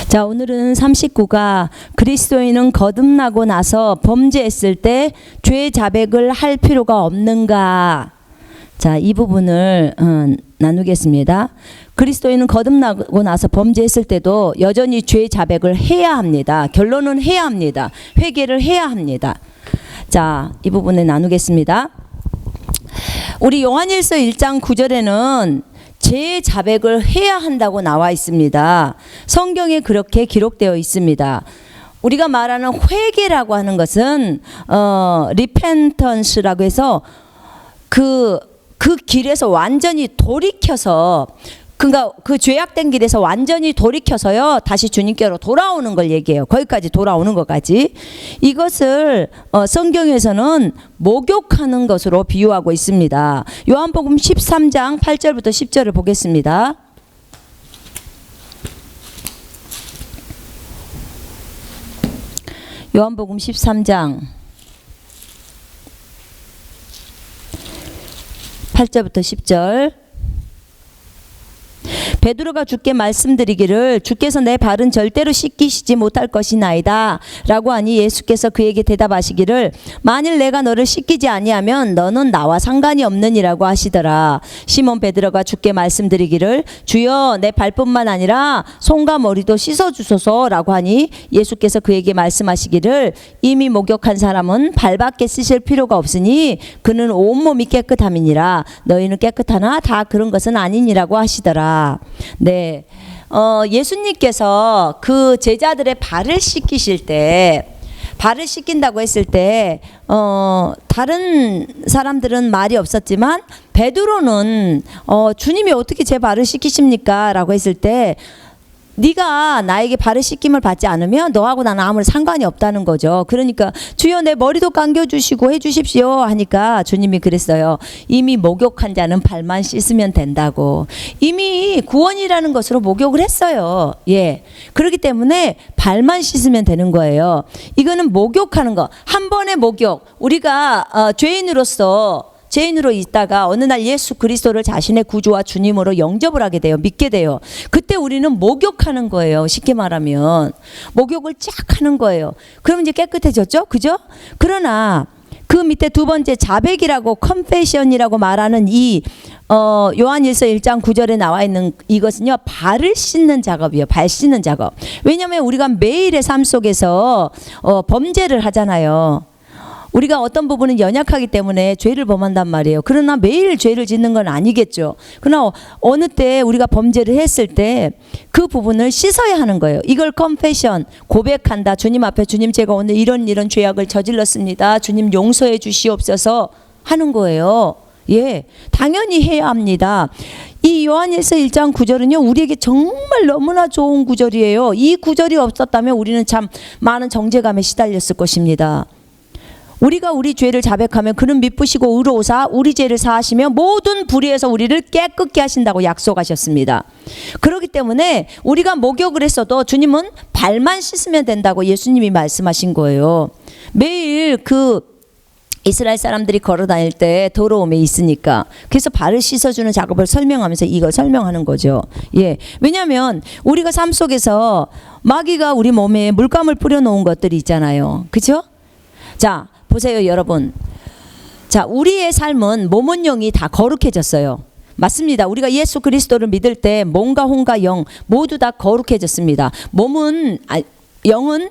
자, 오늘은 39가 그리스도인은 거듭나고 나서 범죄했을 때 죄 자백을 할 필요가 없는가? 자, 이 부분을 나누겠습니다. 그리스도인은 거듭나고 나서 범죄했을 때도 여전히 죄 자백을 해야 합니다. 결론은 해야 합니다. 회개를 해야 합니다. 자, 이 부분을 나누겠습니다. 우리 요한일서 1장 9절에는 죄 자백을 해야 한다고 나와 있습니다. 성경에 그렇게 기록되어 있습니다. 우리가 말하는 회개라고 하는 것은 repentance라고 해서 그 길에서 완전히 돌이켜서, 그러니까 그 죄악된 길에서 완전히 돌이켜서요 다시 주님께로 돌아오는 걸 얘기해요. 거기까지 돌아오는 것까지. 이것을 성경에서는 목욕하는 것으로 비유하고 있습니다. 요한복음 13장 8절부터 10절을 보겠습니다. 요한복음 13장 8절부터 10절. 베드로가 주께 말씀드리기를 주께서 내 발은 절대로 씻기시지 못할 것이나이다 라고 하니 예수께서 그에게 대답하시기를 만일 내가 너를 씻기지 아니하면 너는 나와 상관이 없느니라고 하시더라. 시몬 베드로가 주께 말씀드리기를 주여 내 발뿐만 아니라 손과 머리도 씻어주소서 라고 하니 예수께서 그에게 말씀하시기를 이미 목욕한 사람은 발밖에 씻을 필요가 없으니 그는 온몸이 깨끗함이니라. 너희는 깨끗하나 다 그런 것은 아니니라고 하시더라. 네, 예수님께서 그 제자들의 발을 씻기실 때, 발을 씻긴다고 했을 때 다른 사람들은 말이 없었지만 베드로는 주님이 어떻게 제 발을 씻기십니까? 라고 했을 때 네가 나에게 발을 씻김을 받지 않으면 너하고 나는 아무런 상관이 없다는 거죠. 그러니까 주여 내 머리도 감겨주시고 해주십시오 하니까 주님이 그랬어요. 이미 목욕한 자는 발만 씻으면 된다고. 이미 구원이라는 것으로 목욕을 했어요. 예, 그렇기 때문에 발만 씻으면 되는 거예요. 이거는 목욕하는 거. 한 번의 목욕. 우리가 죄인으로 있다가 어느 날 예수 그리스도를 자신의 구주와 주님으로 영접을 하게 돼요. 믿게 돼요. 그때 우리는 목욕하는 거예요. 쉽게 말하면 목욕을 쫙 하는 거예요. 그럼 이제 깨끗해졌죠? 그죠? 그러나 그 밑에 두 번째 자백이라고 confession이라고 말하는 이 요한일서 1장 9절에 나와 있는 이것은요 발을 씻는 작업이에요. 발 씻는 작업. 왜냐하면 우리가 매일의 삶 속에서 범죄를 하잖아요. 우리가 어떤 부분은 연약하기 때문에 죄를 범한단 말이에요. 그러나 매일 죄를 짓는 건 아니겠죠. 그러나 어느 때 우리가 범죄를 했을 때 그 부분을 씻어야 하는 거예요. 이걸 confession, 고백한다. 주님 앞에 주님 제가 오늘 이런 죄악을 저질렀습니다. 주님 용서해 주시옵소서 하는 거예요. 예, 당연히 해야 합니다. 이 요한일서 1장 9절은요 우리에게 정말 너무나 좋은 구절이에요. 이 구절이 없었다면 우리는 참 많은 정죄감에 시달렸을 것입니다. 우리가 우리 죄를 자백하면 그는 미쁘시고 의로우사 우리 죄를 사하시며 모든 불의에서 우리를 깨끗게 하신다고 약속하셨습니다. 그렇기 때문에 우리가 목욕을 했어도 주님은 발만 씻으면 된다고 예수님이 말씀하신 거예요. 매일 그 이스라엘 사람들이 걸어 다닐 때 더러움에 있으니까 그래서 발을 씻어주는 작업을 설명하면서 이걸 설명하는 거죠. 예, 왜냐하면 우리가 삶 속에서 마귀가 우리 몸에 물감을 뿌려놓은 것들이 있잖아요. 그죠? 자, 보세요 여러분. 자, 우리의 삶은 몸은 영이 다 거룩해졌어요. 맞습니다. 우리가 예수 그리스도를 믿을 때 몸과 혼과 영 모두 다 거룩해졌습니다. 영은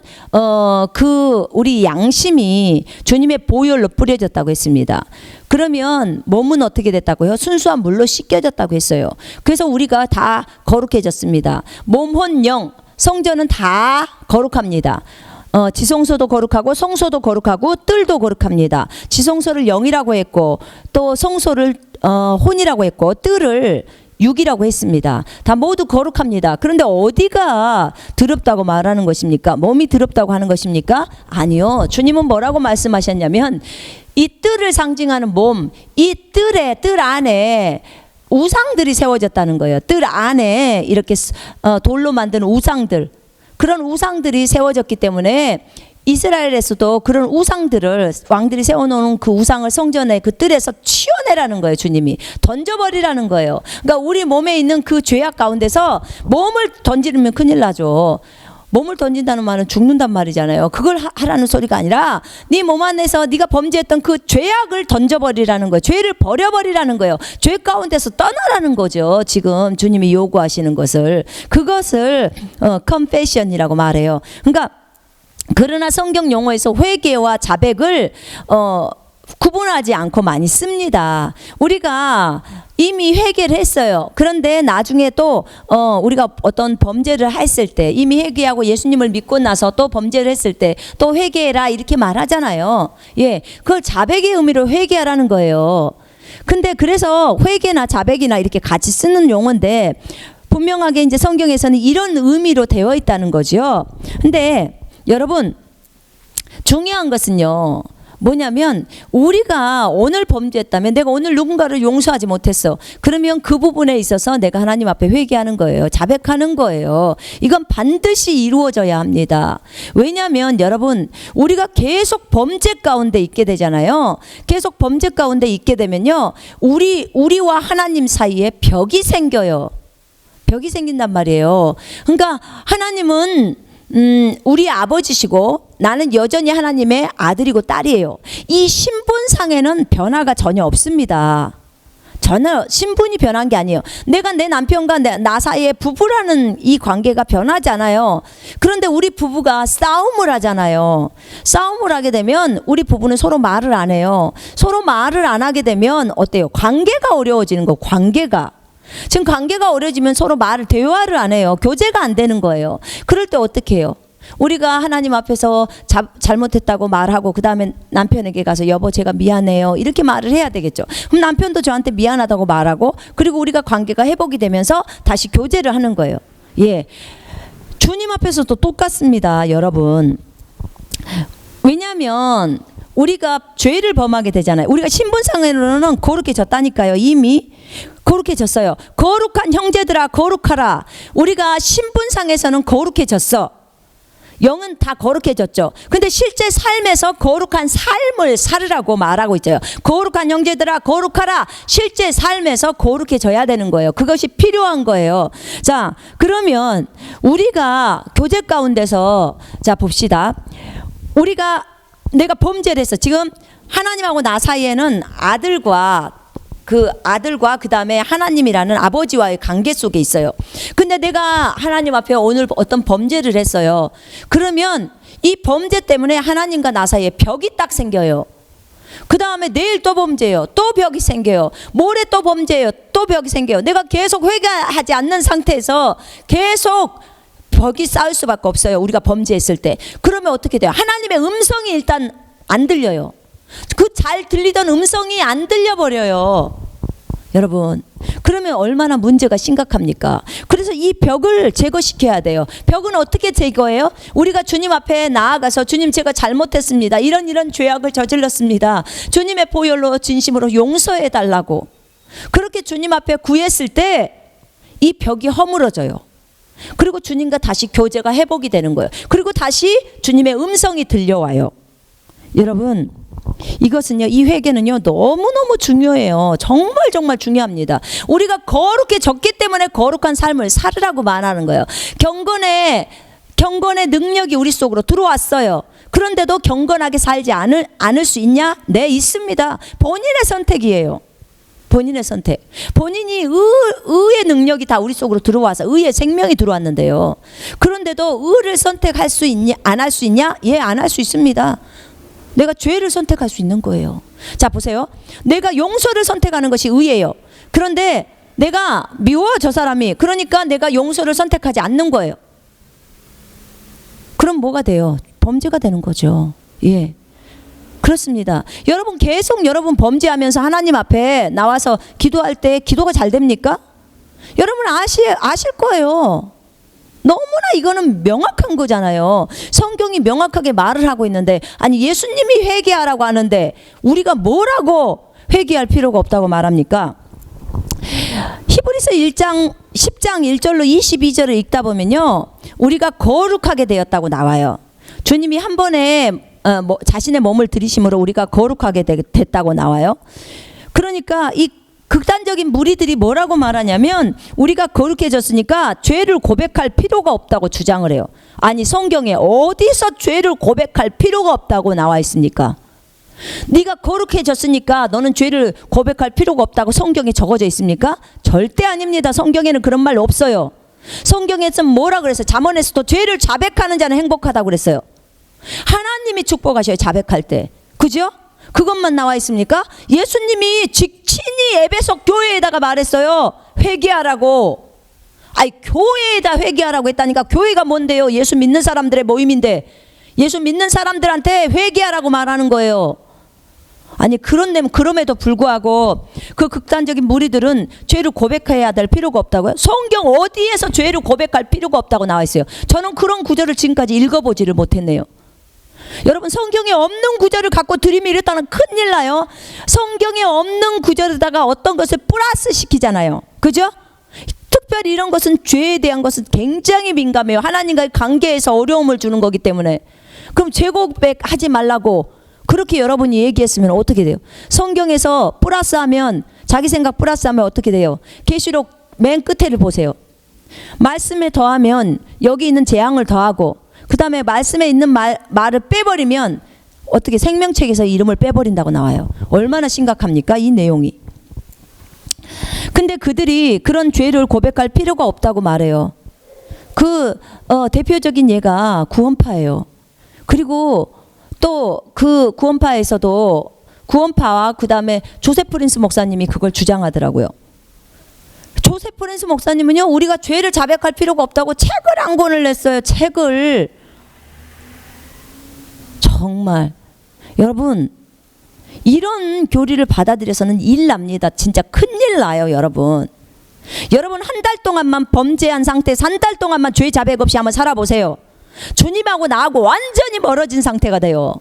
우리 양심이 주님의 보혈로 뿌려졌다고 했습니다. 그러면 몸은 어떻게 됐다고요? 순수한 물로 씻겨졌다고 했어요. 그래서 우리가 다 거룩해졌습니다. 몸, 혼, 영, 성전은 다 거룩합니다. 지성소도 거룩하고 성소도 거룩하고 뜰도 거룩합니다. 지성소를 영이라고 했고 또 성소를 혼이라고 했고 뜰을 육이라고 했습니다. 다 모두 거룩합니다. 그런데 어디가 더럽다고 말하는 것입니까? 몸이 더럽다고 하는 것입니까? 아니요. 주님은 뭐라고 말씀하셨냐면 이 뜰을 상징하는 몸, 이 뜰 안에 우상들이 세워졌다는 거예요. 뜰 안에 이렇게 돌로 만든 우상들, 그런 우상들이 세워졌기 때문에 이스라엘에서도 그런 우상들을 왕들이 세워놓은 그 우상을 성전의 그 뜰에서 치워내라는 거예요. 주님이 던져버리라는 거예요. 그러니까 우리 몸에 있는 그 죄악 가운데서 몸을 던지면 큰일 나죠. 몸을 던진다는 말은 죽는단 말이잖아요. 그걸 하라는 소리가 아니라 네 몸 안에서 네가 범죄했던 그 죄악을 던져버리라는 거예요. 죄를 버려버리라는 거예요. 죄 가운데서 떠나라는 거죠. 지금 주님이 요구하시는 그것을 confession이라고 말해요. 그러니까 그러나 성경 용어에서 회개와 자백을 구분하지 않고 많이 씁니다. 우리가 이미 회개를 했어요. 그런데 나중에 또 우리가 어떤 범죄를 했을 때, 이미 회개하고 예수님을 믿고 나서 또 범죄를 했을 때 또 회개해라 이렇게 말하잖아요. 예, 그걸 자백의 의미로 회개하라는 거예요. 근데 그래서 회개나 자백이나 이렇게 같이 쓰는 용어인데 분명하게 이제 성경에서는 이런 의미로 되어 있다는 거죠. 근데 여러분, 중요한 것은요, 뭐냐면 우리가 오늘 범죄했다면, 내가 오늘 누군가를 용서하지 못했어. 그러면 그 부분에 있어서 내가 하나님 앞에 회개하는 거예요. 자백하는 거예요. 이건 반드시 이루어져야 합니다. 왜냐하면 여러분, 우리가 계속 범죄 가운데 있게 되잖아요. 계속 범죄 가운데 있게 되면요, 우리와 하나님 사이에 벽이 생겨요. 벽이 생긴단 말이에요. 그러니까 하나님은 우리 아버지시고 나는 여전히 하나님의 아들이고 딸이에요. 이 신분상에는 변화가 전혀 없습니다. 전혀 신분이 변한 게 아니에요. 내가 내 남편과 나 사이에 부부라는 이 관계가 변하지 않아요. 그런데 우리 부부가 싸움을 하잖아요. 싸움을 하게 되면 우리 부부는 서로 말을 안 해요. 서로 말을 안 하게 되면 어때요? 관계가 어려워지는 거. 관계가 지금 관계가 어려지면 서로 대화를 안 해요. 교제가 안 되는 거예요. 그럴 때 어떻게 해요? 우리가 하나님 앞에서 잘못했다고 말하고 그 다음에 남편에게 가서 여보 제가 미안해요 이렇게 말을 해야 되겠죠. 그럼 남편도 저한테 미안하다고 말하고, 그리고 우리가 관계가 회복이 되면서 다시 교제를 하는 거예요. 예, 주님 앞에서도 똑같습니다, 여러분. 왜냐하면 우리가 죄를 범하게 되잖아요. 우리가 신분상으로는 거룩해졌다니까요. 이미 거룩해졌어요. 거룩한 형제들아 거룩하라. 우리가 신분상에서는 거룩해졌어. 영은 다 거룩해졌죠. 근데 실제 삶에서 거룩한 삶을 살으라고 말하고 있어요. 거룩한 형제들아 거룩하라. 실제 삶에서 거룩해져야 되는 거예요. 그것이 필요한 거예요. 자, 그러면 우리가 교제 가운데서 자 봅시다. 내가 범죄를 했어. 지금 하나님하고 나 사이에는 아들과 그 다음에 하나님이라는 아버지와의 관계 속에 있어요. 근데 내가 하나님 앞에 오늘 어떤 범죄를 했어요. 그러면 이 범죄 때문에 하나님과 나 사이에 벽이 딱 생겨요. 그 다음에 내일 또 범죄예요. 또 벽이 생겨요. 모레 또 범죄예요. 또 벽이 생겨요. 내가 계속 회개하지 않는 상태에서 계속 벽이 쌓일 수밖에 없어요. 우리가 범죄했을 때. 그러면 어떻게 돼요? 하나님의 음성이 일단 안 들려요. 그 잘 들리던 음성이 안 들려버려요. 여러분, 그러면 얼마나 문제가 심각합니까? 그래서 이 벽을 제거시켜야 돼요. 벽은 어떻게 제거해요? 우리가 주님 앞에 나아가서 주님 제가 잘못했습니다. 이런 죄악을 저질렀습니다. 주님의 보혈로 진심으로 용서해 달라고. 그렇게 주님 앞에 구했을 때 이 벽이 허물어져요. 그리고 주님과 다시 교제가 회복이 되는 거예요. 그리고 다시 주님의 음성이 들려와요. 여러분, 이것은요, 이 회개는요 너무너무 중요해요. 정말 중요합니다. 우리가 거룩해졌기 때문에 거룩한 삶을 살으라고 말하는 거예요. 경건의 능력이 우리 속으로 들어왔어요. 그런데도 경건하게 살지 않을 수 있냐? 네, 있습니다. 본인의 선택이에요. 본인의 선택. 본인이 의의 능력이 다 우리 속으로 들어와서 의의 생명이 들어왔는데요. 그런데도 의를 선택할 수 있냐? 안 할 수 있냐? 예, 안 할 수 있습니다. 내가 죄를 선택할 수 있는 거예요. 자, 보세요. 내가 용서를 선택하는 것이 의예요. 그런데 내가 미워, 저 사람이. 그러니까 내가 용서를 선택하지 않는 거예요. 그럼 뭐가 돼요? 범죄가 되는 거죠. 예, 그렇습니다. 여러분, 계속 여러분 범죄하면서 하나님 앞에 나와서 기도할 때 기도가 잘 됩니까? 여러분 아실 거예요. 너무나 이거는 명확한 거잖아요. 성경이 명확하게 말을 하고 있는데, 아니 예수님이 회개하라고 하는데 우리가 뭐라고 회개할 필요가 없다고 말합니까? 히브리서 10장 1절로 22절을 읽다 보면요, 우리가 거룩하게 되었다고 나와요. 주님이 한 번에 자신의 몸을 들이심으로 우리가 거룩하게 됐다고 나와요. 그러니까 이 극단적인 무리들이 뭐라고 말하냐면 우리가 거룩해졌으니까 죄를 고백할 필요가 없다고 주장을 해요. 아니 성경에 어디서 죄를 고백할 필요가 없다고 나와 있습니까? 네가 거룩해졌으니까 너는 죄를 고백할 필요가 없다고 성경에 적어져 있습니까? 절대 아닙니다. 성경에는 그런 말 없어요. 성경에서는 뭐라 그랬어요? 잠언에서도 죄를 자백하는 자는 행복하다고 그랬어요. 하나님이 축복하셔요. 자백할 때. 그죠? 그것만 나와 있습니까? 예수님이 친히 에베소 교회에다가 말했어요. 회개하라고. 아니 교회에다 회개하라고 했다니까. 교회가 뭔데요? 예수 믿는 사람들의 모임인데 예수 믿는 사람들한테 회개하라고 말하는 거예요. 아니 그럼에도 불구하고 그 극단적인 무리들은 죄를 고백해야 될 필요가 없다고요? 성경 어디에서 죄를 고백할 필요가 없다고 나와 있어요? 저는 그런 구절을 지금까지 읽어보지를 못했네요. 여러분 성경에 없는 구절을 갖고 들이밀었다는 큰일 나요. 성경에 없는 구절에다가 어떤 것을 플러스 시키잖아요. 그죠? 특별히 이런 것은 죄에 대한 것은 굉장히 민감해요. 하나님과의 관계에서 어려움을 주는 거기 때문에. 그럼 죄 고백하지 말라고 그렇게 여러분이 얘기했으면 어떻게 돼요? 성경에서 플러스하면 자기 생각 플러스하면 어떻게 돼요? 계시록 맨 끝에를 보세요. 말씀에 더하면 여기 있는 재앙을 더하고 그 다음에 말씀에 있는 말을 빼버리면 어떻게 생명책에서 이름을 빼버린다고 나와요. 얼마나 심각합니까? 이 내용이. 근데 그들이 그런 죄를 고백할 필요가 없다고 말해요. 대표적인 예가 구원파예요. 그리고 또 그 구원파에서도 구원파와 그 다음에 조세 프린스 목사님이 그걸 주장하더라고요. 조세 프린스 목사님은요, 우리가 죄를 자백할 필요가 없다고 책을 한 권을 냈어요. 책을. 정말 여러분 이런 교리를 받아들여서는 일 납니다. 진짜 큰일 나요. 여러분 한 달 동안만 범죄한 상태에서 한 달 동안만 죄 자백 없이 한번 살아보세요. 주님하고 나하고 완전히 멀어진 상태가 돼요.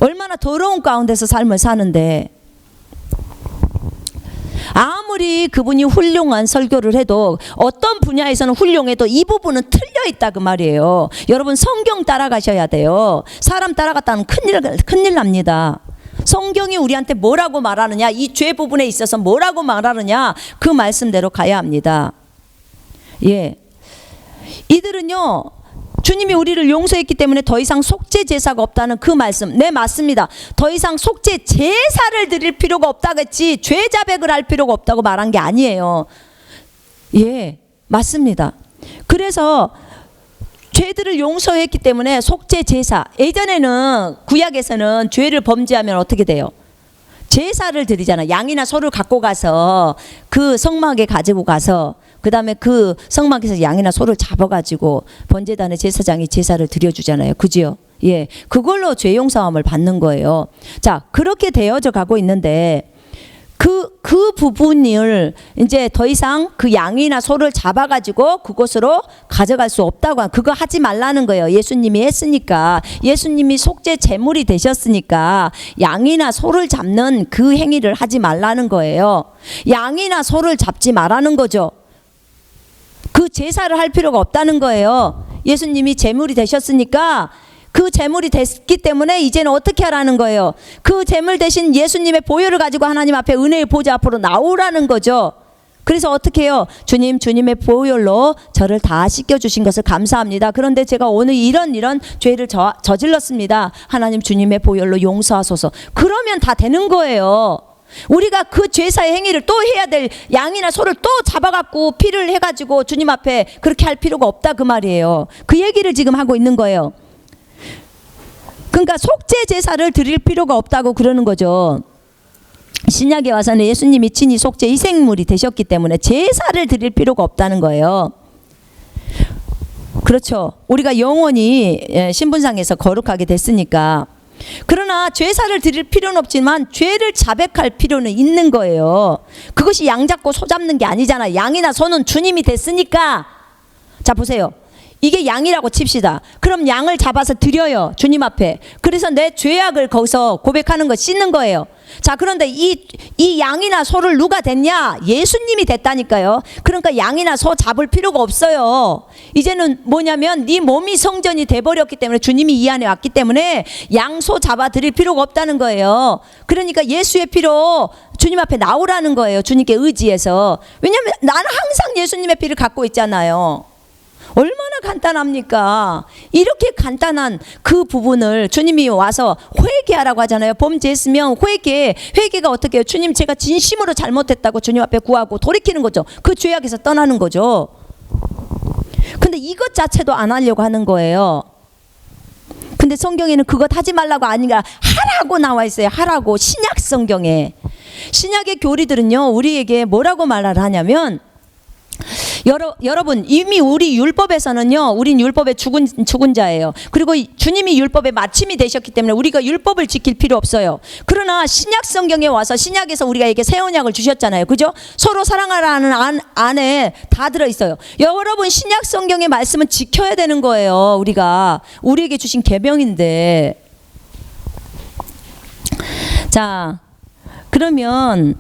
얼마나 더러운 가운데서 삶을 사는데 아무리 그분이 훌륭한 설교를 해도 어떤 분야에서는 훌륭해도 이 부분은 틀려있다 그 말이에요. 여러분 성경 따라가셔야 돼요. 사람 따라갔다는 큰일 납니다. 성경이 우리한테 뭐라고 말하느냐, 이 죄 부분에 있어서 뭐라고 말하느냐, 그 말씀대로 가야 합니다. 예, 이들은요 주님이 우리를 용서했기 때문에 더 이상 속죄 제사가 없다는 그 말씀, 네 맞습니다. 더 이상 속죄 제사를 드릴 필요가 없다겠지 죄 자백을 할 필요가 없다고 말한 게 아니에요. 예, 맞습니다. 그래서 죄들을 용서했기 때문에 속죄 제사, 예전에는 구약에서는 죄를 범죄하면 어떻게 돼요? 제사를 드리잖아. 양이나 소를 갖고 가서 그 성막에 가지고 가서 그 다음에 그 성막에서 양이나 소를 잡아가지고 번제단의 제사장이 제사를 드려주잖아요. 그지요? 예, 그걸로 죄 용서함을 받는 거예요. 자, 그렇게 되어져 가고 있는데 그 부분을 이제 더 이상 그 양이나 소를 잡아가지고 그곳으로 가져갈 수 없다고, 그거 하지 말라는 거예요. 예수님이 했으니까, 예수님이 속죄 제물이 되셨으니까 양이나 소를 잡는 그 행위를 하지 말라는 거예요. 양이나 소를 잡지 말라는 거죠. 그 제사를 할 필요가 없다는 거예요. 예수님이 제물이 되셨으니까 그 제물이 됐기 때문에 이제는 어떻게 하라는 거예요? 그 제물 대신 예수님의 보혈을 가지고 하나님 앞에 은혜의 보좌 앞으로 나오라는 거죠. 그래서 어떻게 해요? 주님의 보혈로 저를 다 씻겨주신 것을 감사합니다. 그런데 제가 오늘 이런 죄를 저질렀습니다. 하나님 주님의 보혈로 용서하소서. 그러면 다 되는 거예요. 우리가 그 제사의 행위를 또 해야 될, 양이나 소를 또 잡아갖고 피를 해가지고 주님 앞에 그렇게 할 필요가 없다 그 말이에요. 그 얘기를 지금 하고 있는 거예요. 그러니까 속죄 제사를 드릴 필요가 없다고 그러는 거죠. 신약에 와서는 예수님이 친히 속죄 희생물이 되셨기 때문에 제사를 드릴 필요가 없다는 거예요. 그렇죠. 우리가 영원히 신분상에서 거룩하게 됐으니까. 그러나 제사를 드릴 필요는 없지만 죄를 자백할 필요는 있는 거예요. 그것이 양 잡고 소 잡는 게 아니잖아. 양이나 소는 주님이 됐으니까. 자 보세요. 이게 양이라고 칩시다. 그럼 양을 잡아서 드려요. 주님 앞에. 그래서 내 죄악을 거기서 고백하는 거, 씻는 거예요. 자, 그런데 이 양이나 소를 누가 됐냐? 예수님이 됐다니까요. 그러니까 양이나 소 잡을 필요가 없어요. 이제는 뭐냐면 네 몸이 성전이 돼버렸기 때문에, 주님이 이 안에 왔기 때문에 양소 잡아 드릴 필요가 없다는 거예요. 그러니까 예수의 피로 주님 앞에 나오라는 거예요. 주님께 의지해서. 왜냐하면 나는 항상 예수님의 피를 갖고 있잖아요. 얼마나 간단합니까? 이렇게 간단한 그 부분을 주님이 와서 회개하라고 하잖아요. 범죄했으면 회개가 어떻게 해요? 주님, 제가 진심으로 잘못했다고 주님 앞에 구하고 돌이키는 거죠. 그 죄악에서 떠나는 거죠. 근데 이것 자체도 안 하려고 하는 거예요. 근데 성경에는 그것 하지 말라고 아니라 하라고 나와 있어요. 하라고. 신약 성경에. 신약의 교리들은요, 우리에게 뭐라고 말을 하냐면, 여러분, 이미 우리 율법에서는요, 우린 율법에 죽은 자예요. 그리고 주님이 율법의 마침이 되셨기 때문에 우리가 율법을 지킬 필요 없어요. 그러나 신약 성경에 와서, 신약에서 우리가 새 언약을 주셨잖아요. 그죠? 서로 사랑하라는 안에 다 들어있어요. 여러분, 신약 성경의 말씀은 지켜야 되는 거예요. 우리에게 주신 계명인데. 자, 그러면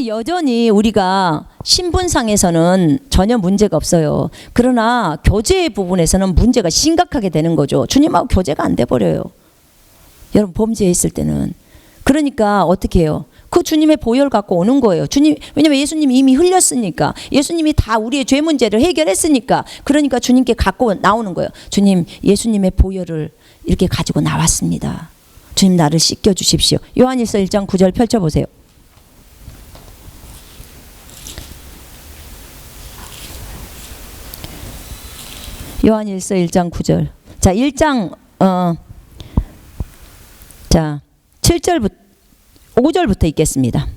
여전히 우리가 신분상에서는 전혀 문제가 없어요. 그러나 교제의 부분에서는 문제가 심각하게 되는 거죠. 주님하고 교제가 안 돼버려요. 여러분, 범죄했을 때는. 그러니까 어떻게 해요? 그 주님의 보혈 갖고 오는 거예요. 왜냐면 예수님이 이미 흘렸으니까. 예수님이 다 우리의 죄 문제를 해결했으니까. 그러니까 주님께 갖고 나오는 거예요. 주님, 예수님의 보혈을 이렇게 가지고 나왔습니다. 주님, 나를 씻겨 주십시오. 요한일서 1장 9절 펼쳐보세요. 요한일서 1장 9절. 자, 1장 7절부터 5절부터 읽겠습니다.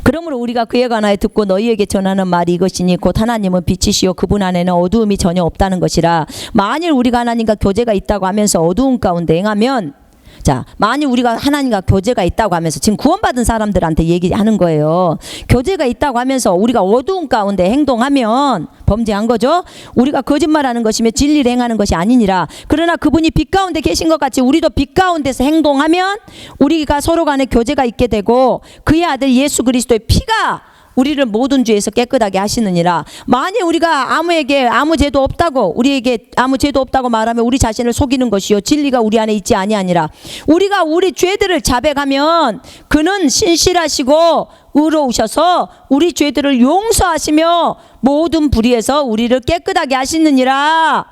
그러므로 우리가 그에 관하여 듣고 너희에게 전하는 말이 이것이니 곧 하나님은 빛이시요 그분 안에는 어두움이 전혀 없다는 것이라. 만일 우리가 하나님과 교제가 있다고 하면서 어두움 가운데 행하면, 자, 만일 우리가 하나님과 교제가 있다고 하면서, 지금 구원받은 사람들한테 얘기하는 거예요. 교제가 있다고 하면서 우리가 어두운 가운데 행동하면 범죄한 거죠. 우리가 거짓말하는 것이며 진리를 행하는 것이 아니니라. 그러나 그분이 빛 가운데 계신 것 같이 우리도 빛 가운데서 행동하면 우리가 서로 간에 교제가 있게 되고 그의 아들 예수 그리스도의 피가 우리를 모든 죄에서 깨끗하게 하시느니라. 만일 우리가 아무에게 아무 죄도 없다고, 우리에게 아무 죄도 없다고 말하면 우리 자신을 속이는 것이요 진리가 우리 안에 있지 아니하니라. 우리가 우리 죄들을 자백하면 그는 신실하시고 의로우셔서 우리 죄들을 용서하시며 모든 불의에서 우리를 깨끗하게 하시느니라.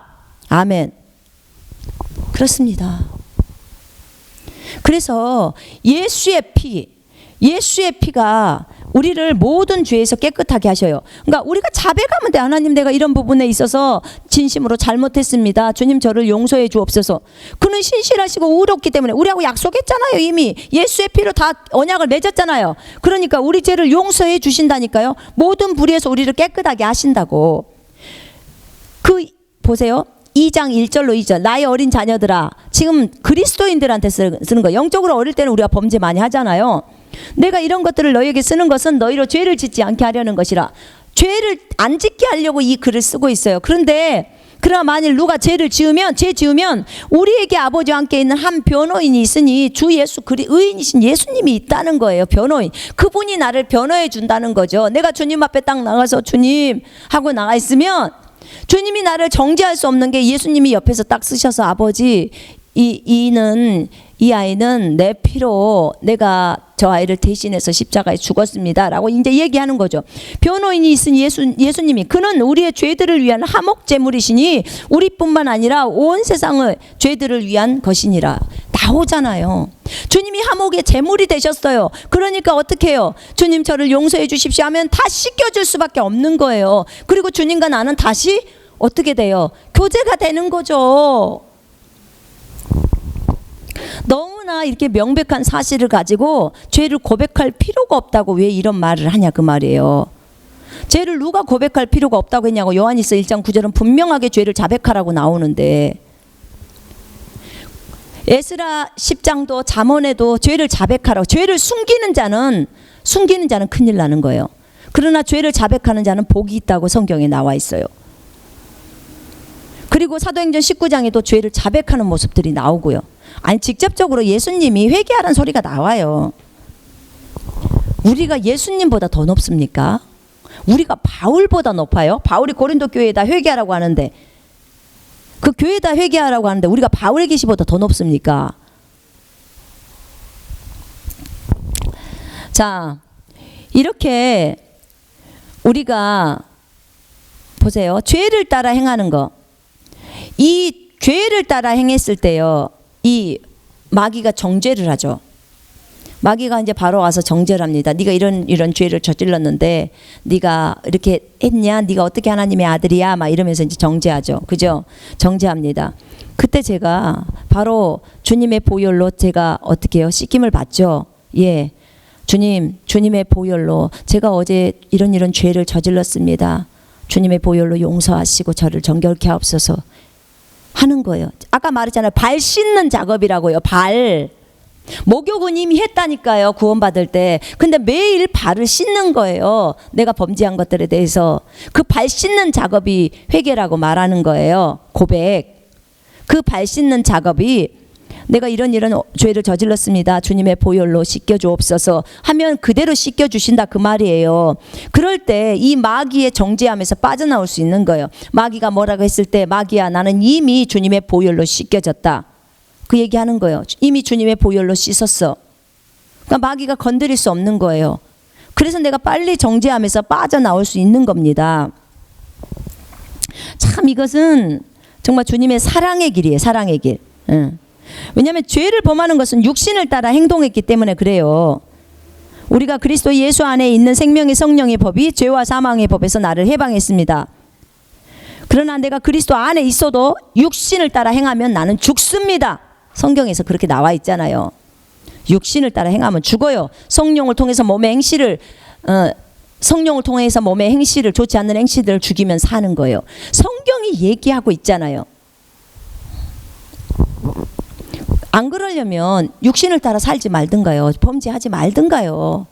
아멘. 그렇습니다. 그래서 예수의 피가 우리를 모든 죄에서 깨끗하게 하셔요. 그러니까 우리가 자백하면 돼. 하나님, 내가 이런 부분에 있어서 진심으로 잘못했습니다. 주님, 저를 용서해 주옵소서. 그는 신실하시고 의롭기 때문에 우리하고 약속했잖아요. 이미 예수의 피로 다 언약을 맺었잖아요. 그러니까 우리 죄를 용서해 주신다니까요. 모든 불의에서 우리를 깨끗하게 하신다고. 보세요. 2장 1절로 2절. 나의 어린 자녀들아. 지금 그리스도인들한테 쓰는 거. 영적으로 어릴 때는 우리가 범죄 많이 하잖아요. 내가 이런 것들을 너희에게 쓰는 것은 너희로 죄를 짓지 않게 하려는 것이라. 죄를 안 짓게 하려고 이 글을 쓰고 있어요. 그러나 만일 누가 죄 지으면 우리에게 아버지와 함께 있는 한 변호인이 있으니 주 예수 의인이신 예수님이 있다는 거예요. 변호인. 그분이 나를 변호해 준다는 거죠. 내가 주님 앞에 딱 나가서 주님 하고 나가 있으면 주님이 나를 정죄할 수 없는 게 예수님이 옆에서 딱 쓰셔서 아버지, 이 아이는 내 피로 내가 저 아이를 대신해서 십자가에 죽었습니다 라고 이제 얘기하는 거죠. 변호인이 있은 예수님이, 그는 우리의 죄들을 위한 화목제물이시니 우리뿐만 아니라 온 세상의 죄들을 위한 것이니라. 나오잖아요. 주님이 화목의 제물이 되셨어요. 그러니까 어떻게 해요? 주님, 저를 용서해 주십시오 하면 다 씻겨줄 수밖에 없는 거예요. 그리고 주님과 나는 다시 어떻게 돼요? 교제가 되는 거죠. 너무나 이렇게 명백한 사실을 가지고 죄를 고백할 필요가 없다고 왜 이런 말을 하냐 그 말이에요. 죄를 누가 고백할 필요가 없다고 했냐고. 요한일서 1장 9절은 분명하게 죄를 자백하라고 나오는데, 에스라 10장도 잠언에도 죄를 자백하라고. 죄를 숨기는 자는 큰일 나는 거예요. 그러나 죄를 자백하는 자는 복이 있다고 성경에 나와 있어요. 그리고 사도행전 19장에도 죄를 자백하는 모습들이 나오고요. 아니 직접적으로 예수님이 회개하라는 소리가 나와요. 우리가 예수님보다 더 높습니까? 우리가 바울보다 높아요? 바울이 고린도 교회에다 회개하라고 하는데, 그 교회에다 회개하라고 하는데 우리가 바울의 계시보다 더 높습니까? 자, 이렇게 우리가 보세요. 죄를 따라 행하는 거. 이 죄를 따라 행했을 때요, 이 마귀가 정죄를 하죠. 마귀가 이제 바로 와서 정죄를 합니다. 네가 이런 죄를 저질렀는데 네가 이렇게 했냐? 네가 어떻게 하나님의 아들이야? 막 이러면서 이제 정죄하죠. 그죠? 정죄합니다. 그때 제가 바로 주님의 보혈로 제가 어떻게 해요? 씻김을 받죠. 예. 주님의 보혈로 제가 어제 이런 죄를 저질렀습니다. 주님의 보혈로 용서하시고 저를 정결케 하옵소서 하는 거예요. 아까 말했잖아요. 발 씻는 작업이라고요. 발. 목욕은 이미 했다니까요. 구원받을 때. 근데 매일 발을 씻는 거예요. 내가 범죄한 것들에 대해서. 그 발 씻는 작업이 회개라고 말하는 거예요. 고백. 그 발 씻는 작업이 내가 이런 죄를 저질렀습니다. 주님의 보혈로 씻겨주옵소서 하면 그대로 씻겨주신다 그 말이에요. 그럴 때 이 마귀의 정죄함에서 빠져나올 수 있는 거예요. 마귀가 뭐라고 했을 때, 마귀야 나는 이미 주님의 보혈로 씻겨졌다. 그 얘기하는 거예요. 이미 주님의 보혈로 씻었어. 그러니까 마귀가 건드릴 수 없는 거예요. 그래서 내가 빨리 정죄함에서 빠져나올 수 있는 겁니다. 참 이것은 정말 주님의 사랑의 길이에요. 사랑의 길. 왜냐하면 죄를 범하는 것은 육신을 따라 행동했기 때문에 그래요. 우리가 그리스도 예수 안에 있는 생명의 성령의 법이 죄와 사망의 법에서 나를 해방했습니다. 그러나 내가 그리스도 안에 있어도 육신을 따라 행하면 나는 죽습니다. 성경에서 그렇게 나와 있잖아요. 육신을 따라 행하면 죽어요. 성령을 통해서 몸의 행실을 좋지 않는 행실들을 죽이면 사는 거예요. 성경이 얘기하고 있잖아요. 안 그러려면 육신을 따라 살지 말든가요. 범죄하지 말든가요.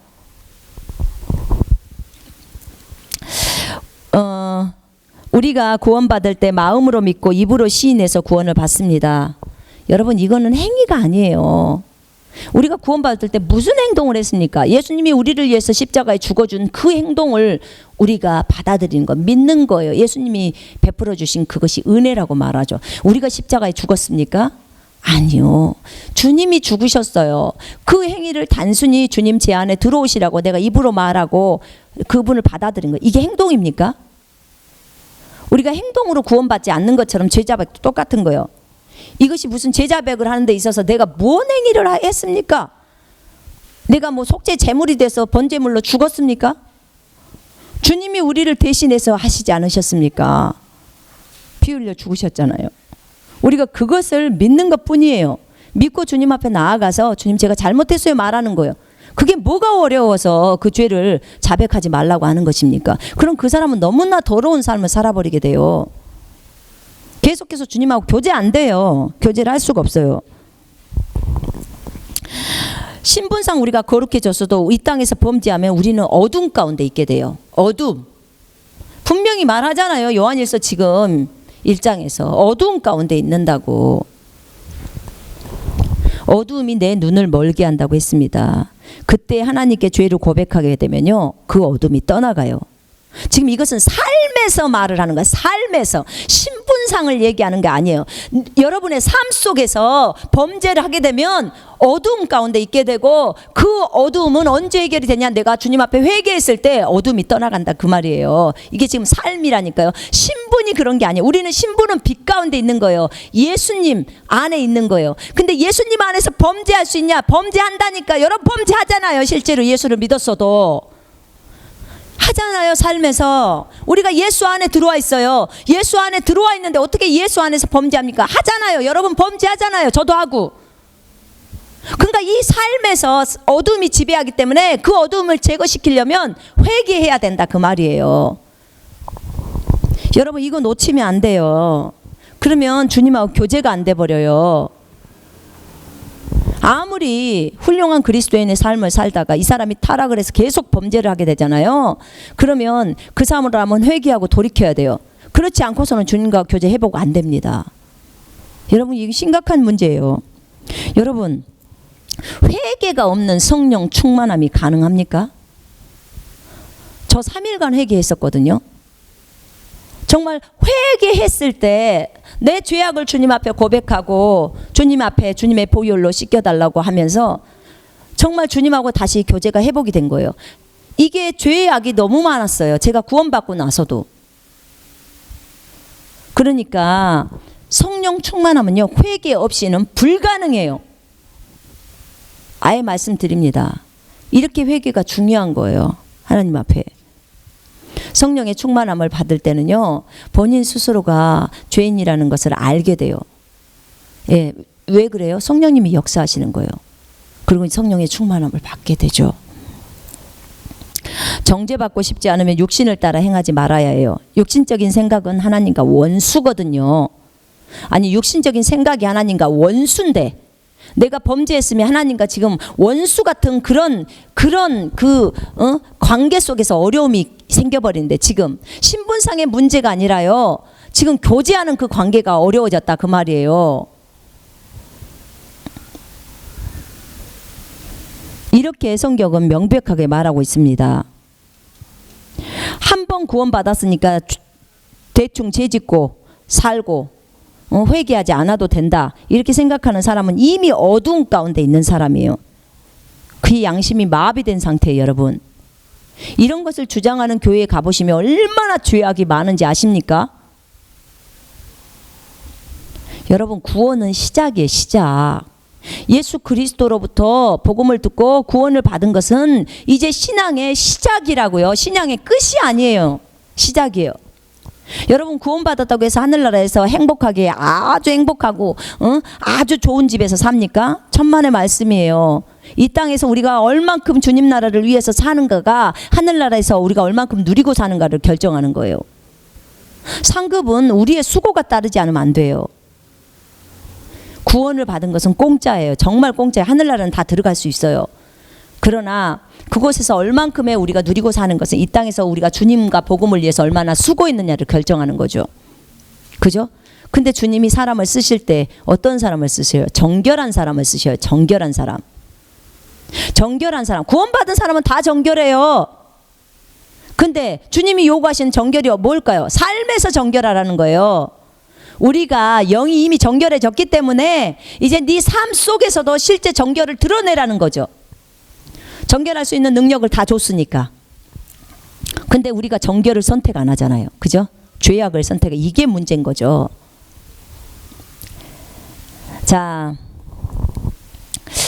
우리가 구원받을 때 마음으로 믿고 입으로 시인해서 구원을 받습니다. 여러분 이거는 행위가 아니에요. 우리가 구원받을 때 무슨 행동을 했습니까? 예수님이 우리를 위해서 십자가에 죽어준 그 행동을 우리가 받아들이는 거, 믿는 거예요. 예수님이 베풀어 주신 그것이 은혜라고 말하죠. 우리가 십자가에 죽었습니까? 아니요. 주님이 죽으셨어요. 그 행위를 단순히 주님 제 안에 들어오시라고 내가 입으로 말하고 그분을 받아들인 거예요. 이게 행동입니까? 우리가 행동으로 구원받지 않는 것처럼 죄자백도 똑같은 거예요. 이것이 무슨 죄자백을 하는 데 있어서 내가 뭔 행위를 했습니까? 내가 뭐 속죄 제물이 돼서 번제물로 죽었습니까? 주님이 우리를 대신해서 하시지 않으셨습니까? 피 흘려 죽으셨잖아요. 우리가 그것을 믿는 것뿐이에요. 믿고 주님 앞에 나아가서 주님 제가 잘못했어요 말하는 거예요. 그게 뭐가 어려워서 그 죄를 자백하지 말라고 하는 것입니까? 그럼 그 사람은 너무나 더러운 삶을 살아버리게 돼요. 계속해서 주님하고 교제 안 돼요. 교제를 할 수가 없어요. 신분상 우리가 거룩해졌어도 이 땅에서 범죄하면 우리는 어둠 가운데 있게 돼요. 어둠. 분명히 말하잖아요. 요한일서 지금 1장에서 어두움 가운데 있는다고. 어두움이 내 눈을 멀게 한다고 했습니다. 그때 하나님께 죄를 고백하게 되면요, 그 어둠이 떠나가요. 지금 이것은 삶에서 말을 하는 거야. 삶에서. 신분상을 얘기하는 게 아니에요. 여러분의 삶 속에서 범죄를 하게 되면 어두움 가운데 있게 되고, 그 어두움은 언제 해결이 되냐? 내가 주님 앞에 회개했을 때 어둠이 떠나간다 그 말이에요. 이게 지금 삶이라니까요. 신분이 그런 게 아니에요. 우리는 신분은 빛 가운데 있는 거예요. 예수님 안에 있는 거예요. 근데 예수님 안에서 범죄할 수 있냐? 범죄한다니까. 여러분 범죄하잖아요. 실제로 예수를 믿었어도 하잖아요. 삶에서 우리가 예수 안에 들어와 있어요. 예수 안에 들어와 있는데 어떻게 예수 안에서 범죄합니까? 하잖아요. 여러분 범죄하잖아요. 저도 하고. 그러니까 이 삶에서 어둠이 지배하기 때문에 그 어둠을 제거시키려면 회개해야 된다 그 말이에요. 여러분 이거 놓치면 안 돼요. 그러면 주님하고 교제가 안 돼 버려요. 아무리 훌륭한 그리스도인의 삶을 살다가 이 사람이 타락을 해서 계속 범죄를 하게 되잖아요. 그러면 그 사람을 한번 회개하고 돌이켜야 돼요. 그렇지 않고서는 주님과 교제 회복 안 됩니다. 여러분, 이게 심각한 문제예요. 여러분, 회개가 없는 성령 충만함이 가능합니까? 저 3일간 회개했었거든요. 정말 회개했을 때 내 죄악을 주님 앞에 고백하고 주님 앞에 주님의 보혈로 씻겨달라고 하면서 정말 주님하고 다시 교제가 회복이 된 거예요. 이게 죄악이 너무 많았어요. 제가 구원받고 나서도. 그러니까 성령 충만함은요, 회개 없이는 불가능해요. 아예 말씀드립니다. 이렇게 회개가 중요한 거예요. 하나님 앞에. 성령의 충만함을 받을 때는요, 본인 스스로가 죄인이라는 것을 알게 돼요. 예, 왜 그래요? 성령님이 역사하시는 거예요. 그리고 성령의 충만함을 받게 되죠. 정죄받고 싶지 않으면 육신을 따라 행하지 말아야 해요. 육신적인 생각은 하나님과 원수거든요. 아니, 육신적인 생각이 하나님과 원수인데 내가 범죄했으면 하나님과 지금 원수 같은 그런 관계 속에서 어려움이 생겨버리는데, 지금 신분상의 문제가 아니라요, 지금 교제하는 그 관계가 어려워졌다 그 말이에요. 이렇게 성경은 명백하게 말하고 있습니다. 한 번 구원받았으니까 대충 죄짓고 살고 회개하지 않아도 된다, 이렇게 생각하는 사람은 이미 어두운 가운데 있는 사람이에요. 그의 양심이 마비된 상태예요. 여러분, 이런 것을 주장하는 교회에 가보시면 얼마나 죄악이 많은지 아십니까? 여러분, 구원은 시작이에요. 시작. 예수 그리스도로부터 복음을 듣고 구원을 받은 것은 이제 신앙의 시작이라고요. 신앙의 끝이 아니에요. 시작이에요. 여러분, 구원받았다고 해서 하늘나라에서 행복하게, 아주 행복하고 아주 좋은 집에서 삽니까? 천만의 말씀이에요. 이 땅에서 우리가 얼만큼 주님 나라를 위해서 사는가가 하늘나라에서 우리가 얼만큼 누리고 사는가를 결정하는 거예요. 상급은 우리의 수고가 따르지 않으면 안 돼요. 구원을 받은 것은 공짜예요. 정말 공짜예요. 하늘나라는 다 들어갈 수 있어요. 그러나 그곳에서 얼만큼의 우리가 누리고 사는 것은 이 땅에서 우리가 주님과 복음을 위해서 얼마나 수고했느냐를 결정하는 거죠. 그죠? 근데 주님이 사람을 쓰실 때 어떤 사람을 쓰세요? 정결한 사람을 쓰셔요. 정결한 사람. 정결한 사람. 구원받은 사람은 다 정결해요. 근데 주님이 요구하시는 정결이 뭘까요? 삶에서 정결하라는 거예요. 우리가 영이 이미 정결해졌기 때문에 이제 네 삶 속에서도 실제 정결을 드러내라는 거죠. 정결할 수 있는 능력을 다 줬으니까. 근데 우리가 정결을 선택 안 하잖아요. 그죠? 죄악을 선택해. 이게 문제인 거죠. 자,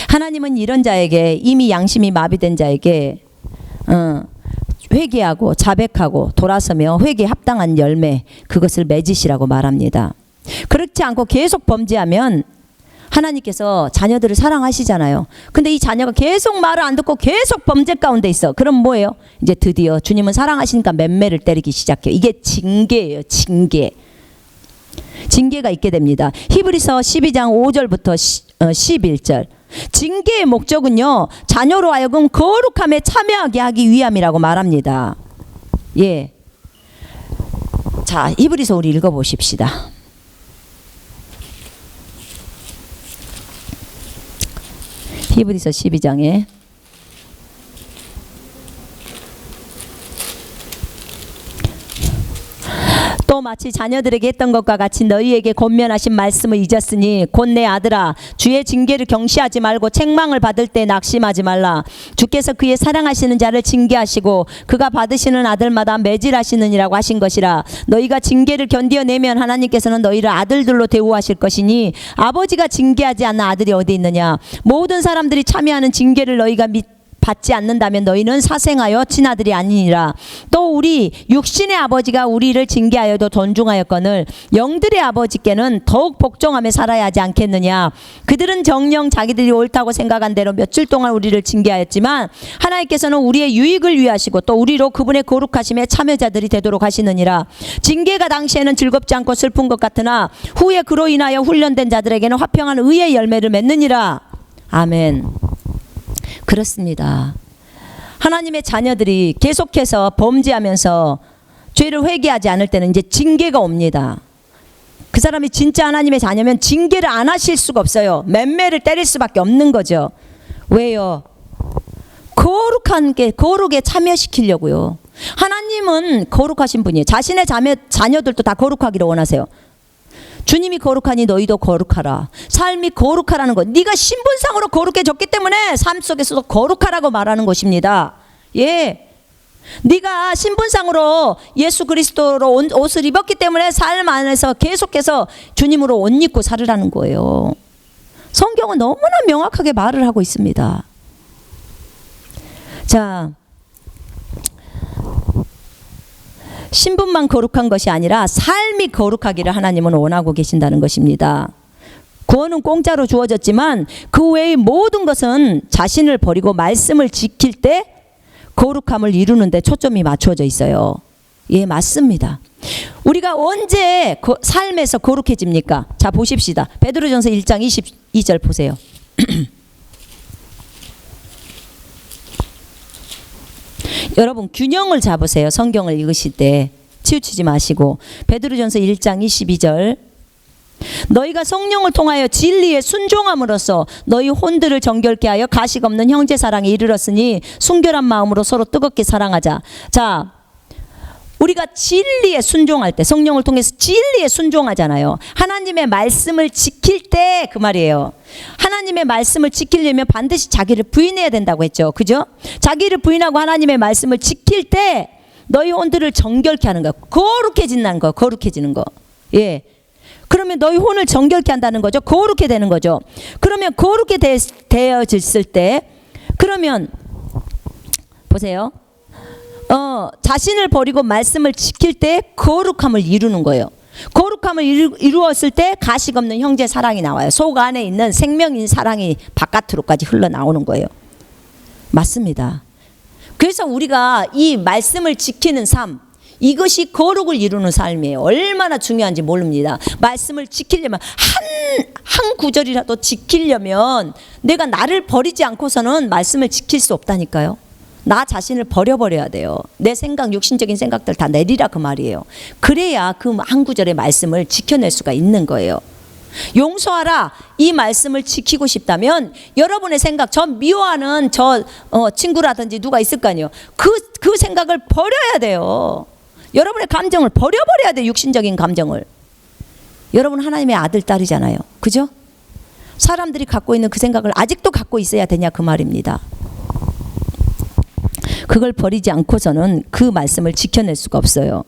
하나님은 이런 자에게, 이미 양심이 마비된 자에게 회개하고 자백하고 돌아서며 회개에 합당한 열매, 그것을 맺으시라고 말합니다. 그렇지 않고 계속 범죄하면 하나님께서 자녀들을 사랑하시잖아요. 근데 이 자녀가 계속 말을 안 듣고 계속 범죄 가운데 있어. 그럼 뭐예요? 이제 드디어 주님은 사랑하시니까 맴매를 때리기 시작해요. 이게 징계예요. 징계. 징계가 있게 됩니다. 히브리서 12장 5절부터 11절. 징계의 목적은요, 자녀로 하여금 거룩함에 참여하게 하기 위함이라고 말합니다. 예. 자, 히브리서 우리 읽어보십시다. 히브리서 12장에 또 마치 자녀들에게 했던 것과 같이 너희에게 권면하신 말씀을 잊었으니 곧 내 아들아, 주의 징계를 경시하지 말고 책망을 받을 때 낙심하지 말라. 주께서 그의 사랑하시는 자를 징계하시고 그가 받으시는 아들마다 매질하시느니라고 하신 것이라. 너희가 징계를 견디어내면 하나님께서는 너희를 아들들로 대우하실 것이니 아버지가 징계하지 않는 아들이 어디 있느냐. 모든 사람들이 참여하는 징계를 너희가 받지 않는다면 너희는 사생하여 친아들이 아니니라. 또 우리 육신의 아버지가 우리를 징계하여도 존중하였거늘 영들의 아버지께는 더욱 복종하며 살아야 하지 않겠느냐. 그들은 정녕 자기들이 옳다고 생각한 대로 며칠 동안 우리를 징계하였지만 하나님께서는 우리의 유익을 위하시고 또 우리로 그분의 거룩하심에 참여자들이 되도록 하시느니라. 징계가 당시에는 즐겁지 않고 슬픈 것 같으나 후에 그로 인하여 훈련된 자들에게는 화평한 의의 열매를 맺느니라. 아멘. 그렇습니다. 하나님의 자녀들이 계속해서 범죄하면서 죄를 회개하지 않을 때는 이제 징계가 옵니다. 그 사람이 진짜 하나님의 자녀면 징계를 안 하실 수가 없어요. 맴매를 때릴 수밖에 없는 거죠. 왜요? 거룩하게 참여시키려고요. 하나님은 거룩하신 분이에요. 자신의 자녀들도 다 거룩하기를 원하세요. 주님이 거룩하니 너희도 거룩하라. 삶이 거룩하라는 것. 네가 신분상으로 거룩해졌기 때문에 삶 속에서도 거룩하라고 말하는 것입니다. 예. 네가 신분상으로 예수 그리스도로 옷을 입었기 때문에 삶 안에서 계속해서 주님으로 옷 입고 살으라는 거예요. 성경은 너무나 명확하게 말을 하고 있습니다. 자, 신분만 거룩한 것이 아니라 삶이 거룩하기를 하나님은 원하고 계신다는 것입니다. 구원은 공짜로 주어졌지만 그 외의 모든 것은 자신을 버리고 말씀을 지킬 때 거룩함을 이루는 데 초점이 맞춰져 있어요. 예, 맞습니다. 우리가 언제 삶에서 거룩해집니까? 자, 보십시다. 베드로전서 1장 22절 보세요. 여러분 균형을 잡으세요. 성경을 읽으실 때 치우치지 마시고. 베드로전서 1장 22절. 너희가 성령을 통하여 진리에 순종함으로써 너희 혼들을 정결케 하여 가식 없는 형제 사랑에 이르렀으니 순결한 마음으로 서로 뜨겁게 사랑하자. 자, 우리가 진리에 순종할 때, 성령을 통해서 진리에 순종하잖아요. 하나님의 말씀을 지킬 때 그 말이에요. 하나님의 말씀을 지키려면 반드시 자기를 부인해야 된다고 했죠. 그죠? 자기를 부인하고 하나님의 말씀을 지킬 때 너희 혼들을 정결케 하는 거, 거룩해진다는 거, 거룩해지는 거. 예. 그러면 너희 혼을 정결케 한다는 거죠. 거룩해 되는 거죠. 그러면 거룩해 되어졌을 때, 그러면 보세요. 자신을 버리고 말씀을 지킬 때 거룩함을 이루는 거예요. 거룩함을 이루었을 때 가식 없는 형제 사랑이 나와요. 속 안에 있는 생명인 사랑이 바깥으로까지 흘러나오는 거예요. 맞습니다. 그래서 우리가 이 말씀을 지키는 삶, 이것이 거룩을 이루는 삶이에요. 얼마나 중요한지 모릅니다. 말씀을 지키려면 한 구절이라도 지키려면 내가 나를 버리지 않고서는 말씀을 지킬 수 없다니까요. 나 자신을 버려버려야 돼요. 내 생각, 육신적인 생각들 다 내리라 그 말이에요. 그래야 그 한 구절의 말씀을 지켜낼 수가 있는 거예요. 용서하라 이 말씀을 지키고 싶다면 여러분의 생각, 저 미워하는 저 친구라든지 누가 있을 거 아니에요. 그 생각을 버려야 돼요. 여러분의 감정을 버려버려야 돼요. 육신적인 감정을. 여러분 하나님의 아들 딸이잖아요. 그죠? 사람들이 갖고 있는 그 생각을 아직도 갖고 있어야 되냐 그 말입니다. 그걸 버리지 않고서는 그 말씀을 지켜낼 수가 없어요.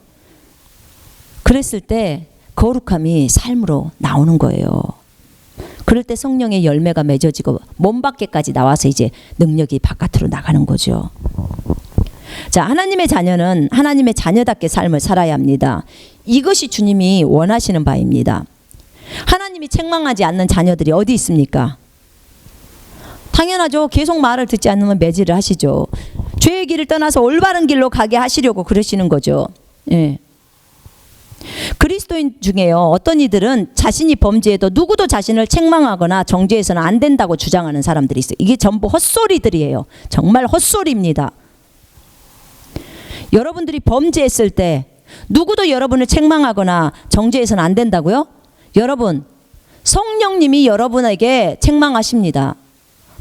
그랬을 때 거룩함이 삶으로 나오는 거예요. 그럴 때 성령의 열매가 맺어지고 몸 밖에까지 나와서 이제 능력이 바깥으로 나가는 거죠. 자, 하나님의 자녀는 하나님의 자녀답게 삶을 살아야 합니다. 이것이 주님이 원하시는 바입니다. 하나님이 책망하지 않는 자녀들이 어디 있습니까? 당연하죠. 계속 말을 듣지 않으면 매질을 하시죠. 죄의 길을 떠나서 올바른 길로 가게 하시려고 그러시는 거죠. 예. 그리스도인 중에요, 어떤 이들은 자신이 범죄해도 누구도 자신을 책망하거나 정죄해서는 안 된다고 주장하는 사람들이 있어요. 이게 전부 헛소리들이에요. 정말 헛소리입니다. 여러분들이 범죄했을 때 누구도 여러분을 책망하거나 정죄해서는 안 된다고요? 여러분, 성령님이 여러분에게 책망하십니다.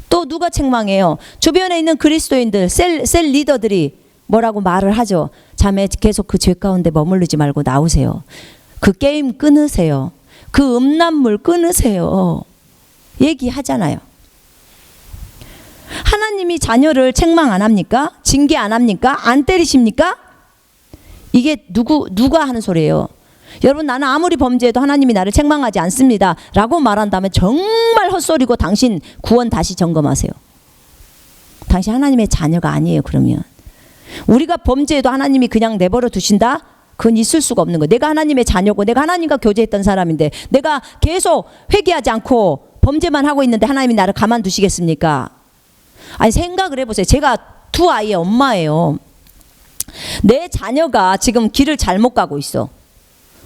또 누가 책망해요? 주변에 있는 그리스도인들, 셀 리더들이 뭐라고 말을 하죠. 자매 계속 그 죄 가운데 머무르지 말고 나오세요. 그 게임 끊으세요. 그 음란물 끊으세요. 얘기하잖아요. 하나님이 자녀를 책망 안 합니까? 징계 안 합니까? 안 때리십니까? 이게 누가 하는 소리예요? 여러분, 나는 아무리 범죄해도 하나님이 나를 책망하지 않습니다 라고 말한다면 정말 헛소리고 당신 구원 다시 점검하세요. 당신 하나님의 자녀가 아니에요. 그러면 우리가 범죄해도 하나님이 그냥 내버려 두신다? 그건 있을 수가 없는 거예요. 내가 하나님의 자녀고 내가 하나님과 교제했던 사람인데 내가 계속 회개하지 않고 범죄만 하고 있는데 하나님이 나를 가만두시겠습니까? 아니, 생각을 해보세요. 제가 두 아이의 엄마예요. 내 자녀가 지금 길을 잘못 가고 있어.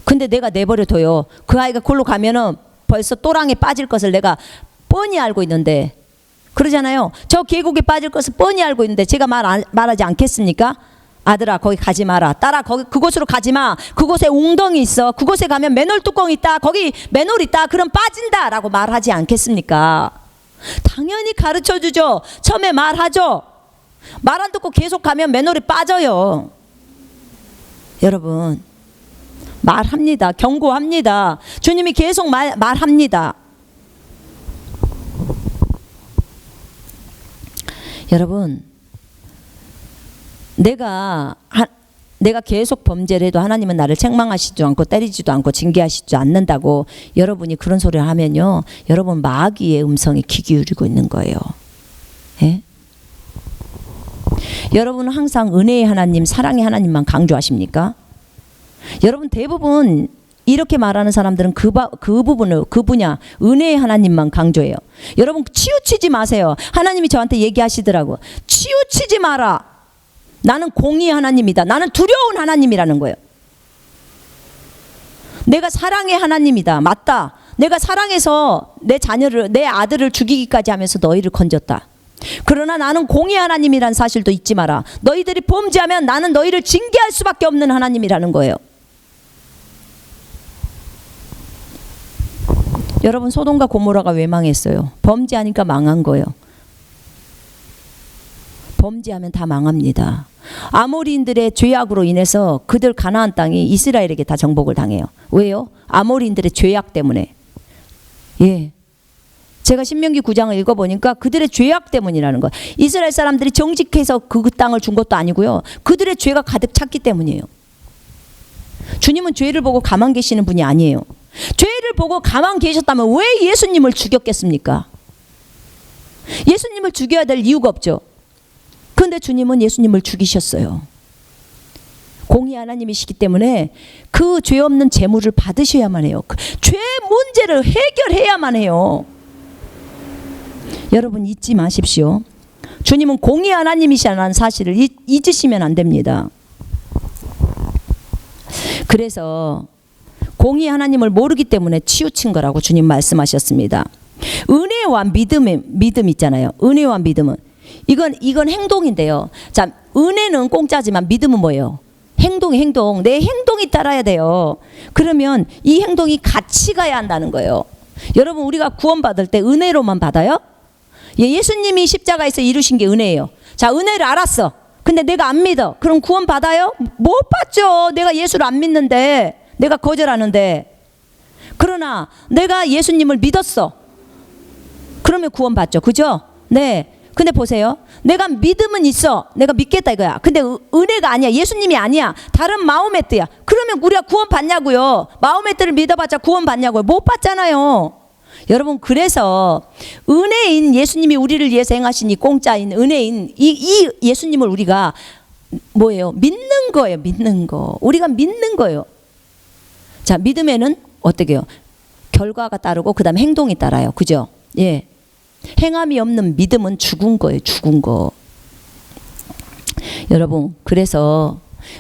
근데 내가 내버려둬요. 그 아이가 그걸로 가면은 벌써 또랑에 빠질 것을 내가 뻔히 알고 있는데, 그러잖아요. 저 계곡에 빠질 것을 뻔히 알고 있는데 제가 말하지 않겠습니까? 아들아 거기 가지 마라. 딸아 거기 그곳으로 가지 마. 그곳에 웅덩이 있어. 그곳에 가면 맨홀 뚜껑 있다. 거기 맨홀 있다. 그럼 빠진다 라고 말하지 않겠습니까? 당연히 가르쳐 주죠. 처음에 말하죠. 말 안 듣고 계속 가면 맨홀에 빠져요. 여러분 말합니다. 경고합니다. 주님이 계속 말합니다. 여러분 내가 계속 범죄를 해도 하나님은 나를 책망하시지도 않고 때리지도 않고 징계하시지 않는다고 여러분이 그런 소리를 하면요, 여러분 마귀의 음성에 귀 기울이고 있는 거예요. 예? 여러분은 항상 은혜의 하나님, 사랑의 하나님만 강조하십니까? 여러분 대부분 이렇게 말하는 사람들은 그 분야 은혜의 하나님만 강조해요. 여러분 치우치지 마세요. 하나님이 저한테 얘기하시더라고. 치우치지 마라. 나는 공의의 하나님이다. 나는 두려운 하나님이라는 거예요. 내가 사랑의 하나님이다. 맞다. 내가 사랑해서 내 자녀를, 내 아들을 죽이기까지 하면서 너희를 건졌다. 그러나 나는 공의의 하나님이라는 사실도 잊지 마라. 너희들이 범죄하면 나는 너희를 징계할 수밖에 없는 하나님이라는 거예요. 여러분 소돔과 고모라가 왜 망했어요? 범죄하니까 망한 거예요. 범죄하면 다 망합니다. 아모리인들의 죄악으로 인해서 그들 가나안 땅이 이스라엘에게 다 정복을 당해요. 왜요? 아모리인들의 죄악 때문에. 예. 제가 신명기 9장을 읽어보니까 그들의 죄악 때문이라는 거예요. 이스라엘 사람들이 정직해서 그 땅을 준 것도 아니고요. 그들의 죄가 가득 찼기 때문이에요. 주님은 죄를 보고 가만 계시는 분이 아니에요. 죄를 보고 가만 계셨다면 왜 예수님을 죽였겠습니까? 예수님을 죽여야 될 이유가 없죠. 그런데 주님은 예수님을 죽이셨어요. 공의 하나님이시기 때문에 그 죄 없는 제물을 받으셔야만 해요. 그 죄 문제를 해결해야만 해요. 여러분 잊지 마십시오. 주님은 공의 하나님이시라는 사실을 잊으시면 안 됩니다. 그래서 공의 하나님을 모르기 때문에 치우친 거라고 주님 말씀하셨습니다. 은혜와 믿음 있잖아요. 은혜와 믿음은 이건 행동인데요. 자, 은혜는 공짜지만 믿음은 뭐예요? 행동. 내 행동이 따라야 돼요. 그러면 이 행동이 같이 가야 한다는 거예요. 여러분 우리가 구원받을 때 은혜로만 받아요? 예수님이 십자가에서 이루신 게 은혜예요. 자, 은혜를 알았어. 근데 내가 안 믿어. 그럼 구원 받아요? 못 받죠. 내가 예수를 안 믿는데, 내가 거절하는데. 그러나 내가 예수님을 믿었어. 그러면 구원 받죠. 그죠? 네. 근데 보세요. 내가 믿음은 있어. 내가 믿겠다 이거야. 근데 은혜가 아니야. 예수님이 아니야. 다른 마음의 뜻이야. 그러면 우리가 구원 받냐고요. 마음의 뜻을 믿어봤자 구원 받냐고요. 못 받잖아요. 여러분 그래서 은혜인 예수님이 우리를 위해서 행하신 이 공짜인 은혜인 이 예수님을 우리가 뭐예요? 믿는 거예요. 믿는 거. 우리가 믿는 거예요. 자, 믿음에는 어떻게 해요? 결과가 따르고 그 다음에 행동이 따라요. 그죠? 예. 행함이 없는 믿음은 죽은 거예요. 죽은 거. 여러분 그래서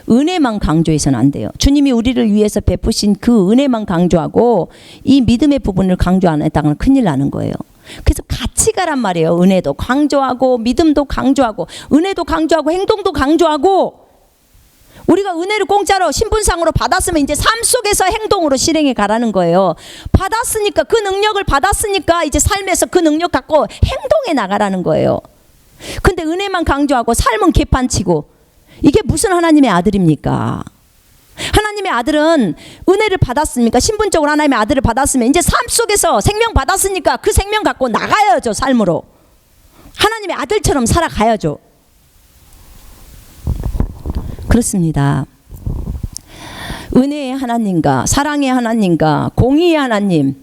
은혜만 강조해서는 안 돼요. 주님이 우리를 위해서 베푸신 그 은혜만 강조하고 이 믿음의 부분을 강조 안 했다가는 큰일 나는 거예요. 그래서 같이 가란 말이에요. 은혜도 강조하고 믿음도 강조하고 은혜도 강조하고 행동도 강조하고. 우리가 은혜를 공짜로 신분상으로 받았으면 이제 삶 속에서 행동으로 실행해 가라는 거예요. 받았으니까 그 능력을 받았으니까 이제 삶에서 그 능력 갖고 행동해 나가라는 거예요. 근데 은혜만 강조하고 삶은 개판치고 이게 무슨 하나님의 아들입니까? 하나님의 아들은 은혜를 받았습니까? 신분적으로 하나님의 아들을 받았으면 이제 삶 속에서 생명 받았으니까 그 생명 갖고 나가야죠. 삶으로. 하나님의 아들처럼 살아가야죠. 그렇습니다. 은혜의 하나님과 사랑의 하나님과 공의의 하나님,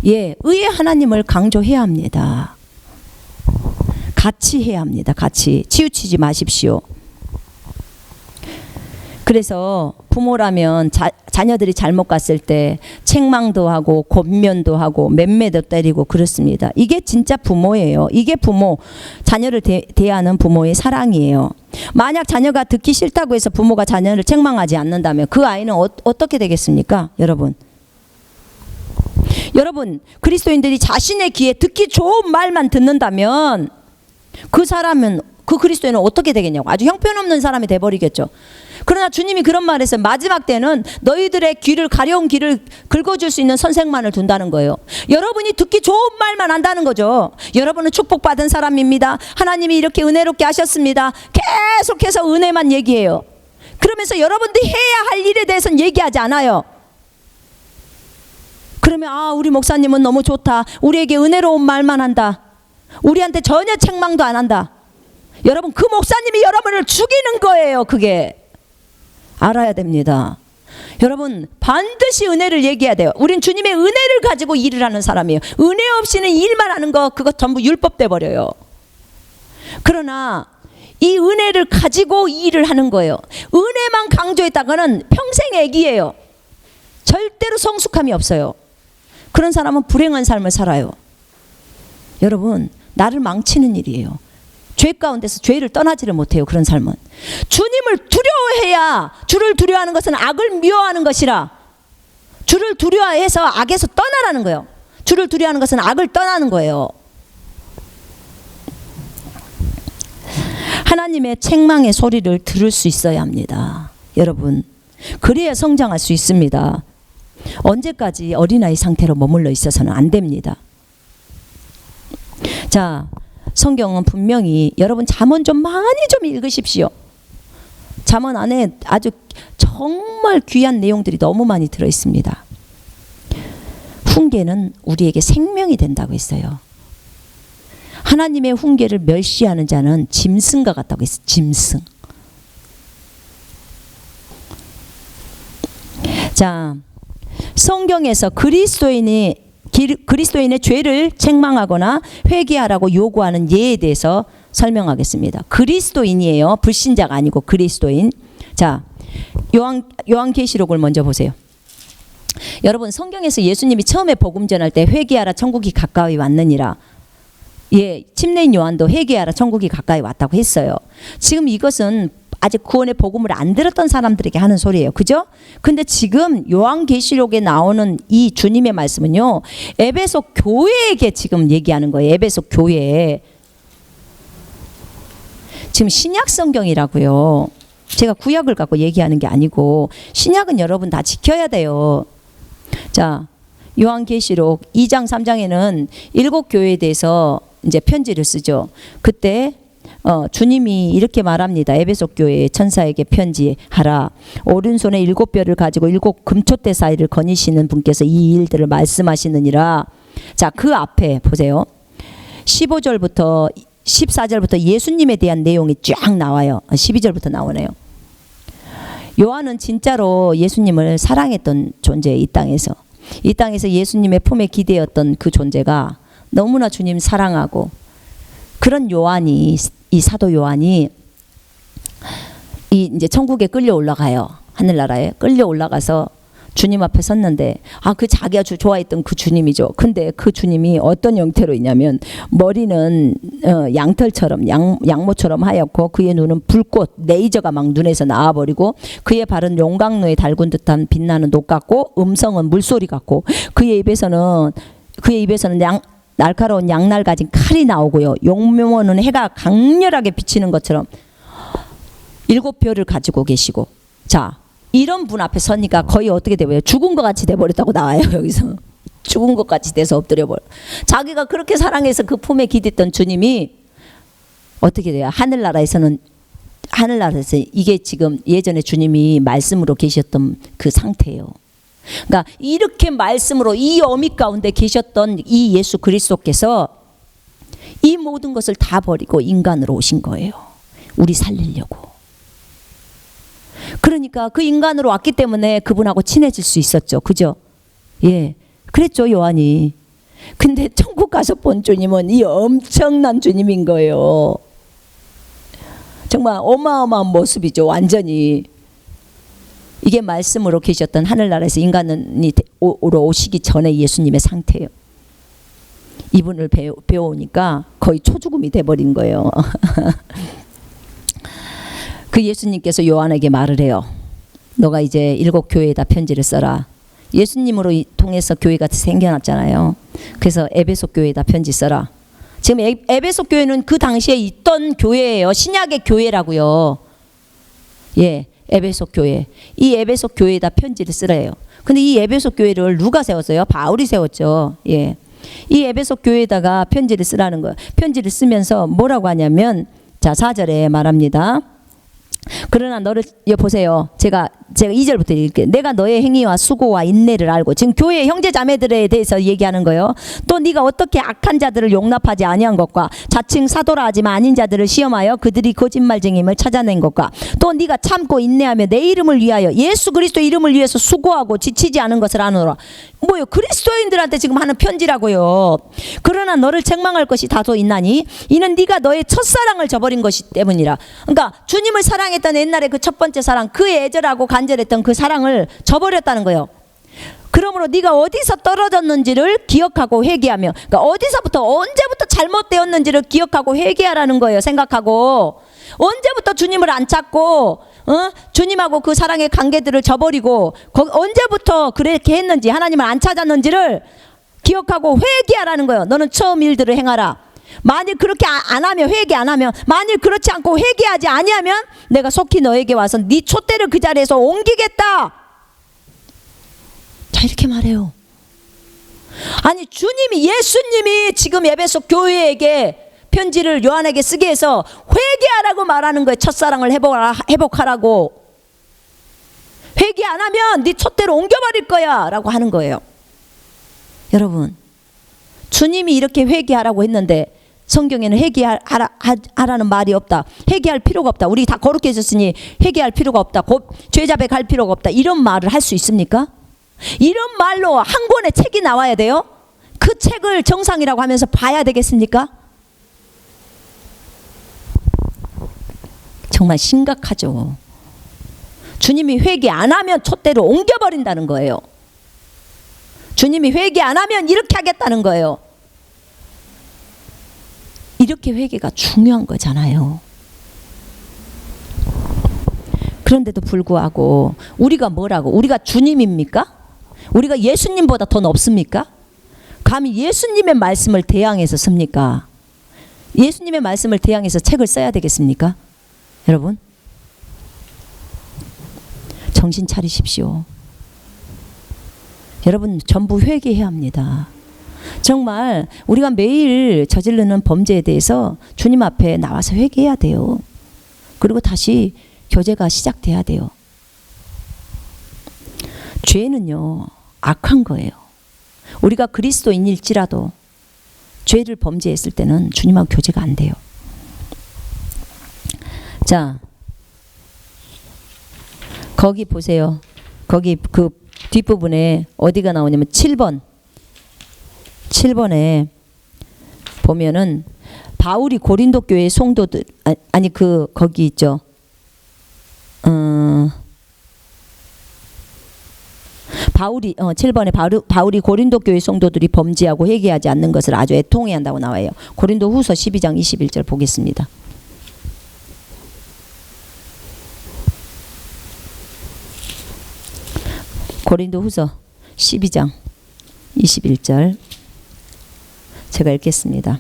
예, 의의 하나님을 강조해야 합니다. 같이 해야 합니다. 같이. 치우치지 마십시오. 그래서 부모라면 자녀들이 잘못 갔을 때 책망도 하고 권면도 하고 맴매도 때리고 그렇습니다. 이게 진짜 부모예요. 이게 부모, 자녀를 대하는 부모의 사랑이에요. 만약 자녀가 듣기 싫다고 해서 부모가 자녀를 책망하지 않는다면 그 아이는 어떻게 되겠습니까? 여러분 그리스도인들이 자신의 귀에 듣기 좋은 말만 듣는다면 그 사람은 그 그리스도인은 어떻게 되겠냐고. 아주 형편없는 사람이 돼버리겠죠. 그러나 주님이 그런 말을 했어요. 마지막 때는 너희들의 귀를, 가려운 귀를 긁어줄 수 있는 선생만을 둔다는 거예요. 여러분이 듣기 좋은 말만 한다는 거죠. 여러분은 축복받은 사람입니다. 하나님이 이렇게 은혜롭게 하셨습니다. 계속해서 은혜만 얘기해요. 그러면서 여러분들이 해야 할 일에 대해서는 얘기하지 않아요. 그러면 우리 목사님은 너무 좋다. 우리에게 은혜로운 말만 한다. 우리한테 전혀 책망도 안 한다. 여러분, 그 목사님이 여러분을 죽이는 거예요. 그게 알아야 됩니다. 여러분, 반드시 은혜를 얘기해야 돼요. 우린 주님의 은혜를 가지고 일을 하는 사람이에요. 은혜 없이는 일만 하는 거, 그거 전부 율법 돼버려요. 그러나 이 은혜를 가지고 일을 하는 거예요. 은혜만 강조했다가는 평생 애기예요. 절대로 성숙함이 없어요. 그런 사람은 불행한 삶을 살아요. 여러분, 나를 망치는 일이에요. 죄 가운데서 죄를 떠나지를 못해요. 그런 삶은. 주님을 두려워해야, 주를 두려워하는 것은 악을 미워하는 것이라. 주를 두려워해서 악에서 떠나라는 거예요. 주를 두려워하는 것은 악을 떠나는 거예요. 하나님의 책망의 소리를 들을 수 있어야 합니다. 여러분, 그래야 성장할 수 있습니다. 언제까지 어린아이 상태로 머물러 있어서는 안 됩니다. 자, 성경은 분명히 여러분 잠언 좀 많이 좀 읽으십시오. 잠언 안에 아주 정말 귀한 내용들이 너무 많이 들어 있습니다. 훈계는 우리에게 생명이 된다고 했어요. 하나님의 훈계를 멸시하는 자는 짐승과 같다고 했어요. 짐승. 자, 성경에서 그리스도인의 죄를 책망하거나 회개하라고 요구하는 예에 대해서 설명하겠습니다. 그리스도인이에요. 불신자가 아니고 그리스도인. 자, 요한계시록을 먼저 보세요. 여러분, 성경에서 예수님이 처음에 복음 전할 때 회개하라 천국이 가까이 왔느니라. 예, 침례인 요한도 회개하라 천국이 가까이 왔다고 했어요. 지금 이것은 아직 구원의 복음을 안 들었던 사람들에게 하는 소리예요. 그죠? 근데 지금 요한계시록에 나오는 이 주님의 말씀은요, 에베소 교회에게 지금 얘기하는 거예요. 에베소 교회에. 지금 신약 성경이라고요. 제가 구약을 갖고 얘기하는 게 아니고 신약은 여러분 다 지켜야 돼요. 자, 요한계시록 2장 3장에는 7교회에 대해서 이제 편지를 쓰죠. 그때 주님이 이렇게 말합니다. 에베소 교회 천사에게 편지하라. 오른손에 7뼈를 가지고 7 금촛대 사이를 거니시는 분께서 이 일들을 말씀하시느니라. 자, 그 앞에 보세요. 15절부터 14절부터 예수님에 대한 내용이 쫙 나와요. 12절부터 나오네요. 요한은 진짜로 예수님을 사랑했던 존재예요. 이 땅에서 예수님의 품에 기대었던 그 존재가 너무나 주님 사랑하고, 그런 요한이, 이 사도 요한이 이제 천국에 끌려 올라가요. 하늘나라에 끌려 올라가서 주님 앞에 섰는데, 그 자기가 좋아했던 그 주님이죠. 근데 그 주님이 어떤 형태로 있냐면, 머리는 양털처럼, 양모처럼 하얗고, 그의 눈은 불꽃 레이저가 막 눈에서 나와버리고, 그의 발은 용광로에 달군 듯한 빛나는 녹 같고, 음성은 물소리 같고, 그의 입에서는 날카로운 양날 가진 칼이 나오고요. 용모는 해가 강렬하게 비치는 것처럼 7뼈를 가지고 계시고. 자, 이런 분 앞에 서니까 거의 어떻게 돼요? 죽은 것 같이 돼버렸다고 나와요. 여기서 죽은 것 같이 돼서 엎드려버려. 자기가 그렇게 사랑해서 그 품에 기댔던 주님이 어떻게 돼요? 하늘나라에서 이게 지금 예전에 주님이 말씀으로 계셨던 그 상태예요. 그러니까 이렇게 말씀으로 이 어미 가운데 계셨던 이 예수 그리스도께서 이 모든 것을 다 버리고 인간으로 오신 거예요. 우리 살리려고. 그러니까 그 인간으로 왔기 때문에 그분하고 친해질 수 있었죠. 그죠? 예, 그랬죠, 요한이. 근데 천국 가서 본 주님은 이 엄청난 주님인 거예요. 정말 어마어마한 모습이죠. 완전히. 이게 말씀으로 계셨던 하늘나라에서 인간이 오시기 전에 예수님의 상태예요. 이분을 배워오니까 거의 초죽음이 돼버린 거예요. 그 예수님께서 요한에게 말을 해요. 너가 이제 7교회에다 편지를 써라. 예수님으로 통해서 교회가 생겨났잖아요. 그래서 에베소 교회에다 편지 써라. 지금 에베소 교회는 그 당시에 있던 교회예요. 신약의 교회라고요. 예, 에베소 교회. 이 에베소 교회에다 편지를 쓰래요. 근데 이 에베소 교회를 누가 세웠어요? 바울이 세웠죠. 예. 이 에베소 교회에다가 편지를 쓰라는 거예요. 편지를 쓰면서 뭐라고 하냐면, 자, 4절에 말합니다. 그러나 너를, 보세요. 제가 2절부터 읽을게요. 내가 너의 행위와 수고와 인내를 알고, 지금 교회 형제 자매들에 대해서 얘기하는 거예요. 또 네가 어떻게 악한 자들을 용납하지 아니한 것과 자칭 사도라 하지만 아닌 자들을 시험하여 그들이 거짓말쟁임을 찾아낸 것과 또 네가 참고 인내하며 내 이름을 위하여 예수 그리스도 이름을 위해서 수고하고 지치지 않은 것을 아노라. 뭐요? 그리스도인들한테 지금 하는 편지라고요. 그러나 너를 책망할 것이 다소 있나니 이는 네가 너의 첫사랑을 저버린 것이 때문이라. 그러니까 주님을 사랑했던 옛날에 그 첫 번째 사랑, 그 애절하고 간절했던 그 사랑을 저버렸다는 거예요. 그러므로 네가 어디서 떨어졌는지를 기억하고 회개하며, 그러니까 어디서부터 언제부터 잘못되었는지를 기억하고 회개하라는 거예요. 생각하고 언제부터 주님을 안 찾고 주님하고 그 사랑의 관계들을 저버리고 언제부터 그렇게 했는지, 하나님을 안 찾았는지를 기억하고 회개하라는 거예요. 너는 처음 일들을 행하라. 만일 그렇게 안 하면, 회개 안 하면, 만일 그렇지 않고 회개하지 아니하면 내가 속히 너에게 와서 네 촛대를 그 자리에서 옮기겠다. 자, 이렇게 말해요. 아니, 주님이, 예수님이 지금 에베소 교회에게 편지를 요한에게 쓰게 해서 회개하라고 말하는 거예요. 첫사랑을 회복하라고. 회개 안 하면 네 촛대로 옮겨버릴 거야 라고 하는 거예요. 여러분, 주님이 이렇게 회개하라고 했는데 성경에는 회개하라는 말이 없다. 회개할 필요가 없다. 우리 다 거룩해졌으니 회개할 필요가 없다. 죄자백 할 필요가 없다. 이런 말을 할 수 있습니까? 이런 말로 한 권의 책이 나와야 돼요? 그 책을 정상이라고 하면서 봐야 되겠습니까? 정말 심각하죠. 주님이 회개 안 하면 촛대로 옮겨버린다는 거예요. 주님이 회개 안 하면 이렇게 하겠다는 거예요. 이렇게 회개가 중요한 거잖아요. 그런데도 불구하고 우리가 뭐라고? 우리가 주님입니까? 우리가 예수님보다 더 높습니까? 감히 예수님의 말씀을 대항해서 씁니까? 예수님의 말씀을 대항해서 책을 써야 되겠습니까? 여러분, 정신 차리십시오. 여러분, 전부 회개해야 합니다. 정말 우리가 매일 저지르는 범죄에 대해서 주님 앞에 나와서 회개해야 돼요. 그리고 다시 교제가 시작돼야 돼요. 죄는요, 악한 거예요. 우리가 그리스도인일지라도 죄를 범죄했을 때는 주님하고 교제가 안 돼요. 자, 거기 보세요. 거기 그 뒷부분에 어디가 나오냐면 7번에 보면은 바울이 고린도 교회 성도들, 아니 거기 있죠. 바울이 7번에 바울이 고린도 교회 성도들이 범죄하고 회개하지 않는 것을 아주 애통해 한다고 나와요. 고린도 후서 12장 21절 보겠습니다. 고린도 후서 12장 21절 제가 읽겠습니다.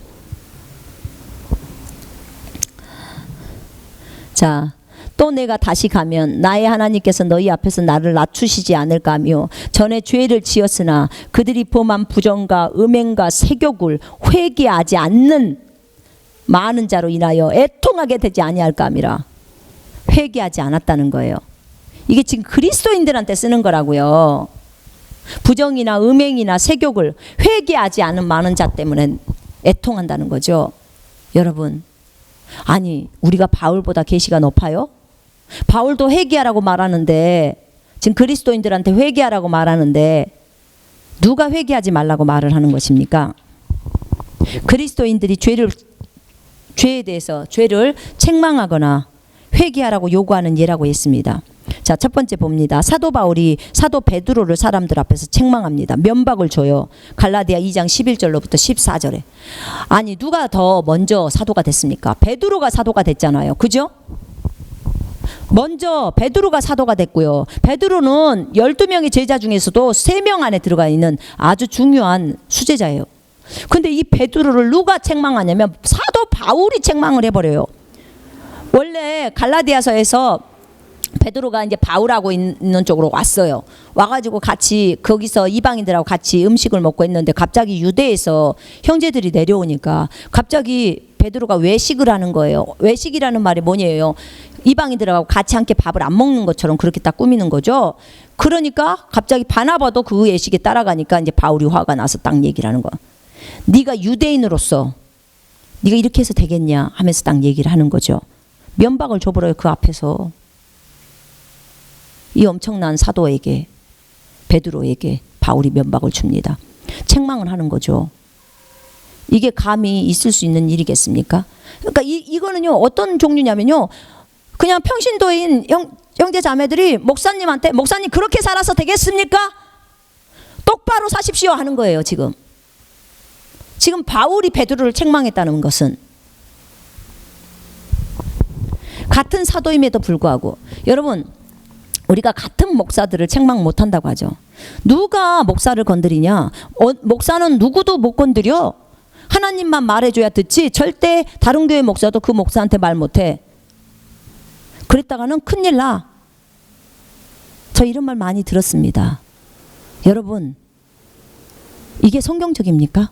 자, 또 내가 다시 가면 나의 하나님께서 너희 앞에서 나를 낮추시지 않을까 하며 전에 죄를 지었으나 그들이 범한 부정과 음행과 세욕을 회개하지 않는 많은 자로 인하여 애통하게 되지 아니할까 함이라. 회개하지 않았다는 거예요. 이게 지금 그리스도인들한테 쓰는 거라고요. 부정이나 음행이나 세욕을 회개하지 않은 많은 자 때문에 애통한다는 거죠. 여러분, 아니 우리가 바울보다 계시가 높아요? 바울도 회개하라고 말하는데, 지금 그리스도인들한테 회개하라고 말하는데 누가 회개하지 말라고 말을 하는 것입니까? 그리스도인들이 죄에 대해서 죄를 책망하거나 회개하라고 요구하는 예라고 했습니다. 자, 첫 번째 봅니다. 사도 바울이 사도 베드로를 사람들 앞에서 책망합니다. 면박을 줘요. 갈라디아 2장 11절로부터 14절에. 아니 누가 더 먼저 사도가 됐습니까? 베드로가 사도가 됐잖아요. 그죠? 먼저 베드로가 사도가 됐고요. 베드로는 12명의 제자 중에서도 3명 안에 들어가 있는 아주 중요한 수제자예요. 근데 이 베드로를 누가 책망하냐면 사도 바울이 책망을 해버려요. 원래 갈라디아서에서 베드로가 이제 바울하고 있는 쪽으로 왔어요. 와가지고 같이 거기서 이방인들하고 같이 음식을 먹고 있는데 갑자기 유대에서 형제들이 내려오니까 갑자기 베드로가 외식을 하는 거예요. 외식이라는 말이 뭐냐요? 이방인들하고 같이 함께 밥을 안 먹는 것처럼 그렇게 딱 꾸미는 거죠. 그러니까 갑자기 바나바도 그 외식에 따라가니까 이제 바울이 화가 나서 딱 얘기를 하는 거야. 네가 유대인으로서 네가 이렇게 해서 되겠냐 하면서 딱 얘기를 하는 거죠. 면박을 줘버려요. 그 앞에서. 이 엄청난 사도에게, 베드로에게 바울이 면박을 줍니다. 책망을 하는 거죠. 이게 감히 있을 수 있는 일이겠습니까? 그러니까 이거는요 어떤 종류냐면요, 그냥 평신도인 형제 자매들이 목사님한테 목사님 그렇게 살아서 되겠습니까? 똑바로 사십시오 하는 거예요. 지금 바울이 베드로를 책망했다는 것은 같은 사도임에도 불구하고, 여러분 우리가 같은 목사들을 책망 못한다고 하죠. 누가 목사를 건드리냐? 목사는 누구도 못 건드려. 하나님만 말해줘야 듣지 절대 다른 교회 목사도 그 목사한테 말 못해. 그랬다가는 큰일 나. 저 이런 말 많이 들었습니다. 여러분 이게 성경적입니까?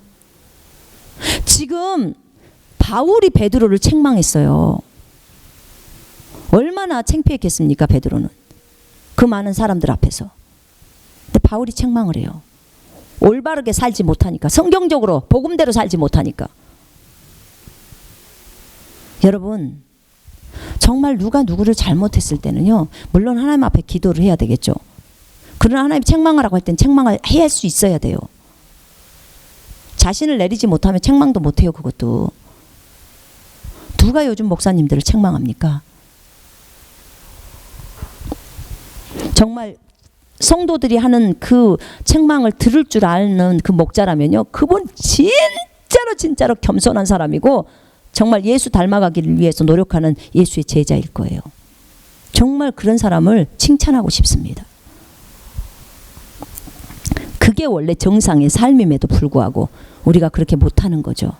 지금 바울이 베드로를 책망했어요. 얼마나 창피했겠습니까? 베드로는 그 많은 사람들 앞에서. 근데 바울이 책망을 해요. 올바르게 살지 못하니까, 성경적으로 복음대로 살지 못하니까. 여러분 정말 누가 누구를 잘못했을 때는요, 물론 하나님 앞에 기도를 해야 되겠죠. 그러나 하나님이 책망하라고 할 땐 책망을 해야 할 수 있어야 돼요. 자신을 내리지 못하면 책망도 못해요. 그것도. 누가 요즘 목사님들을 책망합니까? 정말 성도들이 하는 그 책망을 들을 줄 아는 그 목자라면요, 그분 진짜로 겸손한 사람이고 정말 예수 닮아가기를 위해서 노력하는 예수의 제자일 거예요. 정말 그런 사람을 칭찬하고 싶습니다. 그게 원래 정상의 삶임에도 불구하고 우리가 그렇게 못하는 거죠.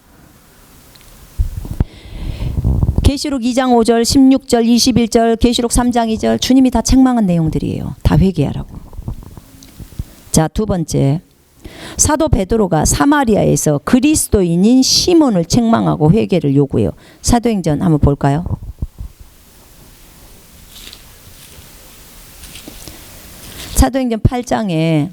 계시록 2장 5절, 16절, 21절, 계시록 3장 2절 주님이 다 책망한 내용들이에요. 다 회개하라고. 자, 두 번째, 사도 베드로가 사마리아에서 그리스도인인 시몬을 책망하고 회개를 요구해요. 사도행전 한번 볼까요? 사도행전 8장에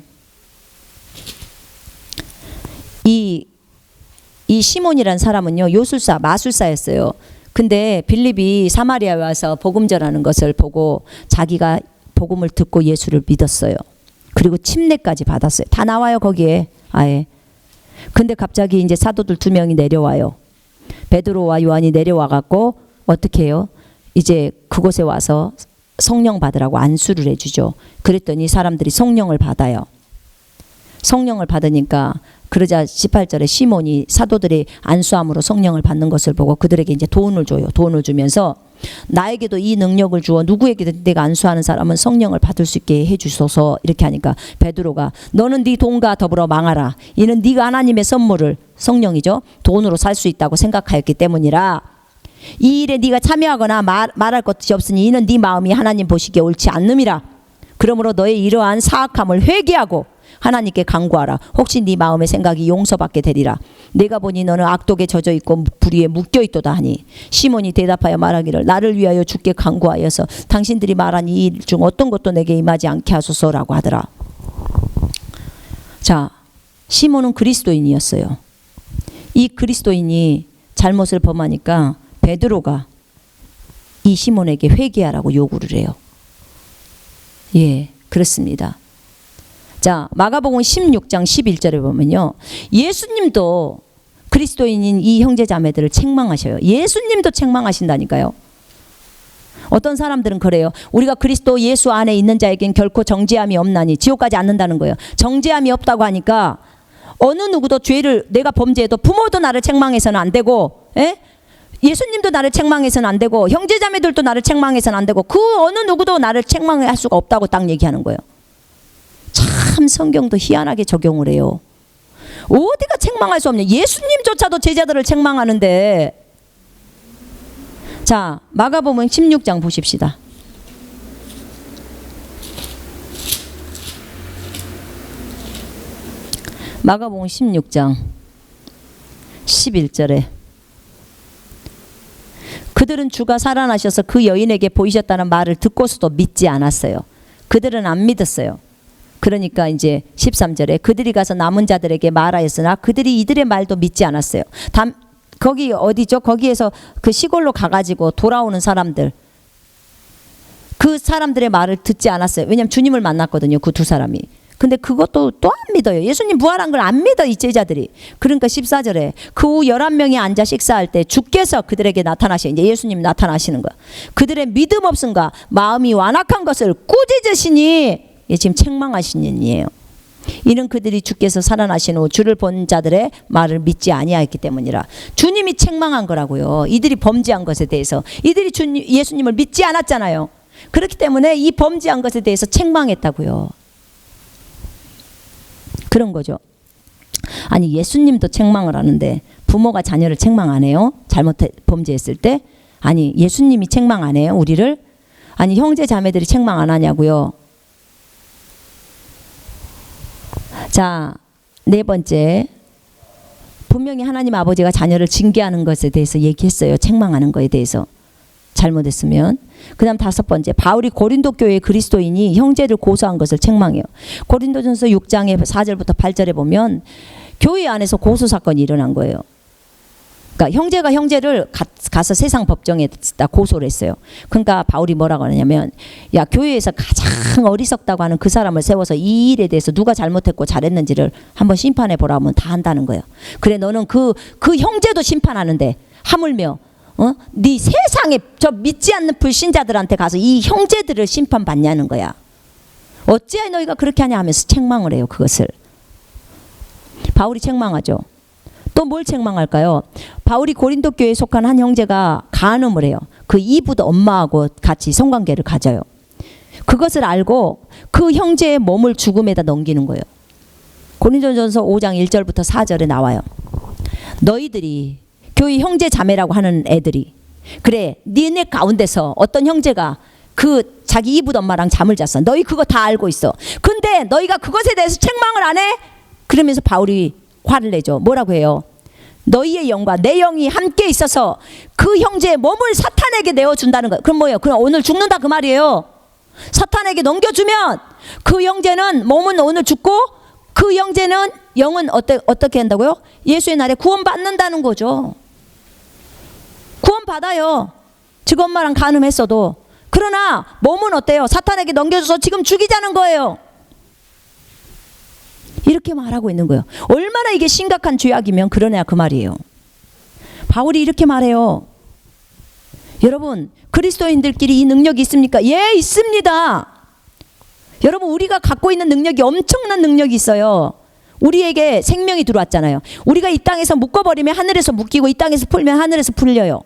이 시몬이란 사람은요 요술사, 마술사였어요. 근데 빌립이 사마리아에 와서 복음 전하는 것을 보고 자기가 복음을 듣고 예수를 믿었어요. 그리고 침례까지 받았어요. 다 나와요 거기에 아예. 근데 갑자기 이제 사도들 2명이 내려와요. 베드로와 요한이 내려와 갖고 어떻게 해요? 이제 그곳에 와서 성령 받으라고 안수를 해주죠. 그랬더니 사람들이 성령을 받아요. 성령을 받으니까 그러자 18절에 시몬이 사도들이 안수함으로 성령을 받는 것을 보고 그들에게 이제 돈을 줘요. 돈을 주면서 나에게도 이 능력을 주어 누구에게든 내가 안수하는 사람은 성령을 받을 수 있게 해주소서. 이렇게 하니까 베드로가 너는 네 돈과 더불어 망하라. 이는 네가 하나님의 선물을, 성령이죠, 돈으로 살 수 있다고 생각하였기 때문이라. 이 일에 네가 참여하거나 말할 것이 없으니 이는 네 마음이 하나님 보시기에 옳지 않음이라. 그러므로 너의 이러한 사악함을 회개하고 하나님께 간구하라. 혹시 네 마음의 생각이 용서받게 되리라. 내가 보니 너는 악독에 젖어 있고 불의에 묶여 있도다 하니 시몬이 대답하여 말하기를 나를 위하여 주께 간구하여서 당신들이 말한 이 일 중 어떤 것도 내게 임하지 않게 하소서라고 하더라. 자, 시몬은 그리스도인이었어요. 이 그리스도인이 잘못을 범하니까 베드로가 이 시몬에게 회개하라고 요구를 해요. 예, 그렇습니다. 자, 마가복음 16장 11절에 보면요, 예수님도 그리스도인인 이 형제 자매들을 책망하셔요. 예수님도 책망하신다니까요. 어떤 사람들은 그래요. 우리가 그리스도 예수 안에 있는 자에겐 결코 정죄함이 없나니 지옥 가지 않는다는 거예요. 정죄함이 없다고 하니까 어느 누구도 죄를 내가 범죄해도 부모도 나를 책망해서는 안 되고, 예수님도 나를 책망해서는 안 되고, 형제자매들도 나를 책망해서는 안 되고, 그 어느 누구도 나를 책망할 수가 없다고 딱 얘기하는 거예요. 참 성경도 희한하게 적용을 해요. 어디가 책망할 수 없냐. 예수님조차도 제자들을 책망하는데. 자, 마가복음 16장 보십시다. 마가복음 16장 11절에 그들은 주가 살아나셔서 그 여인에게 보이셨다는 말을 듣고서도 믿지 않았어요. 그들은 안 믿었어요. 그러니까 이제 13절에 그들이 가서 남은 자들에게 말하였으나 그들이 이들의 말도 믿지 않았어요. 거기 어디죠? 거기에서 그 시골로 가가지고 돌아오는 사람들, 그 사람들의 말을 듣지 않았어요. 왜냐하면 주님을 만났거든요. 그 두 사람이. 근데 그것도 또 안 믿어요. 예수님 부활한 걸 안 믿어 이 제자들이. 그러니까 14절에 그 후 11명이 앉아 식사할 때 주께서 그들에게 나타나시, 이제 예수님 나타나시는 거야. 그들의 믿음 없음과 마음이 완악한 것을 꾸짖으시니, 지금 책망하시는 이에요. 이는 그들이 주께서 살아나신 후 주를 본 자들의 말을 믿지 아니하였기 때문이라. 주님이 책망한 거라고요. 이들이 범죄한 것에 대해서. 이들이 예수님을 믿지 않았잖아요. 그렇기 때문에 이 범죄한 것에 대해서 책망했다고요. 그런 거죠. 아니, 예수님도 책망을 하는데 부모가 자녀를 책망 안 해요? 범죄했을 때? 아니, 예수님이 책망 안 해요? 우리를? 아니, 형제 자매들이 책망 안 하냐고요. 자, 네 번째, 분명히 하나님 아버지가 자녀를 징계하는 것에 대해서 얘기했어요. 책망하는 거에 대해서 잘못했으면. 그 다음 다섯 번째, 바울이 고린도 교회의 그리스도인이 형제를 고소한 것을 책망해요. 고린도전서 6장의 4절부터 8절에 보면 교회 안에서 고소 사건이 일어난 거예요. 그러니까 형제가 형제를 가서 세상 법정에다 고소를 했어요. 그러니까 바울이 뭐라고 하냐면, 야, 교회에서 가장 어리석다고 하는 그 사람을 세워서 이 일에 대해서 누가 잘못했고 잘했는지를 한번 심판해 보라면 다 한다는 거예요. 그래, 너는 그 형제도 심판하는데 하물며 네 세상에 저 믿지 않는 불신자들한테 가서 이 형제들을 심판받냐는 거야. 어찌하여 너희가 그렇게 하냐 하면서 책망을 해요. 그것을 바울이 책망하죠. 또 뭘 책망할까요? 바울이 고린도 교회에 속한 한 형제가 간음을 해요. 그 이브도 엄마하고 같이 성관계를 가져요. 그것을 알고 그 형제의 몸을 죽음에다 넘기는 거예요. 고린도전서 5장 1절부터 4절에 나와요. 너희들이 교회 형제 자매라고 하는 애들이, 그래, 니네 가운데서 어떤 형제가 그 자기 이브 엄마랑 잠을 잤어. 너희 그거 다 알고 있어. 근데 너희가 그것에 대해서 책망을 안 해? 그러면서 바울이 화를 내죠. 뭐라고 해요? 너희의 영과 내 영이 함께 있어서 그 형제의 몸을 사탄에게 내어준다는 거예요. 그럼 뭐예요? 그럼 오늘 죽는다 그 말이에요. 사탄에게 넘겨주면 그 형제는 몸은 오늘 죽고 그 형제는 영은 어떻게 한다고요? 예수의 날에 구원받는다는 거죠. 구원받아요. 지금 엄마랑 간음했어도. 그러나 몸은 어때요? 사탄에게 넘겨줘서 지금 죽이자는 거예요. 이렇게 말하고 있는 거예요. 얼마나 이게 심각한 죄악이면 그러냐 그 말이에요. 바울이 이렇게 말해요. 여러분, 그리스도인들끼리 이 능력이 있습니까? 예, 있습니다. 여러분, 우리가 갖고 있는 능력이 엄청난 능력이 있어요. 우리에게 생명이 들어왔잖아요. 우리가 이 땅에서 묶어버리면 하늘에서 묶이고 이 땅에서 풀면 하늘에서 풀려요.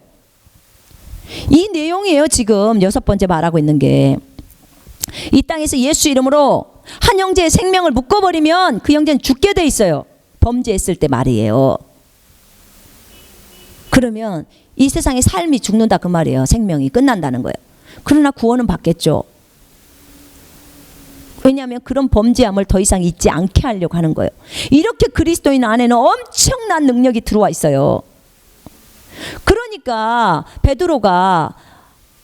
이 내용이에요. 지금 여섯 번째 말하고 있는 게, 이 땅에서 예수 이름으로 한 형제의 생명을 묶어버리면 그 형제는 죽게 돼 있어요. 범죄했을 때 말이에요. 그러면 이 세상의 삶이 죽는다 그 말이에요. 생명이 끝난다는 거예요. 그러나 구원은 받겠죠. 왜냐하면 그런 범죄함을 더 이상 잊지 않게 하려고 하는 거예요. 이렇게 그리스도인 안에는 엄청난 능력이 들어와 있어요. 그러니까 베드로가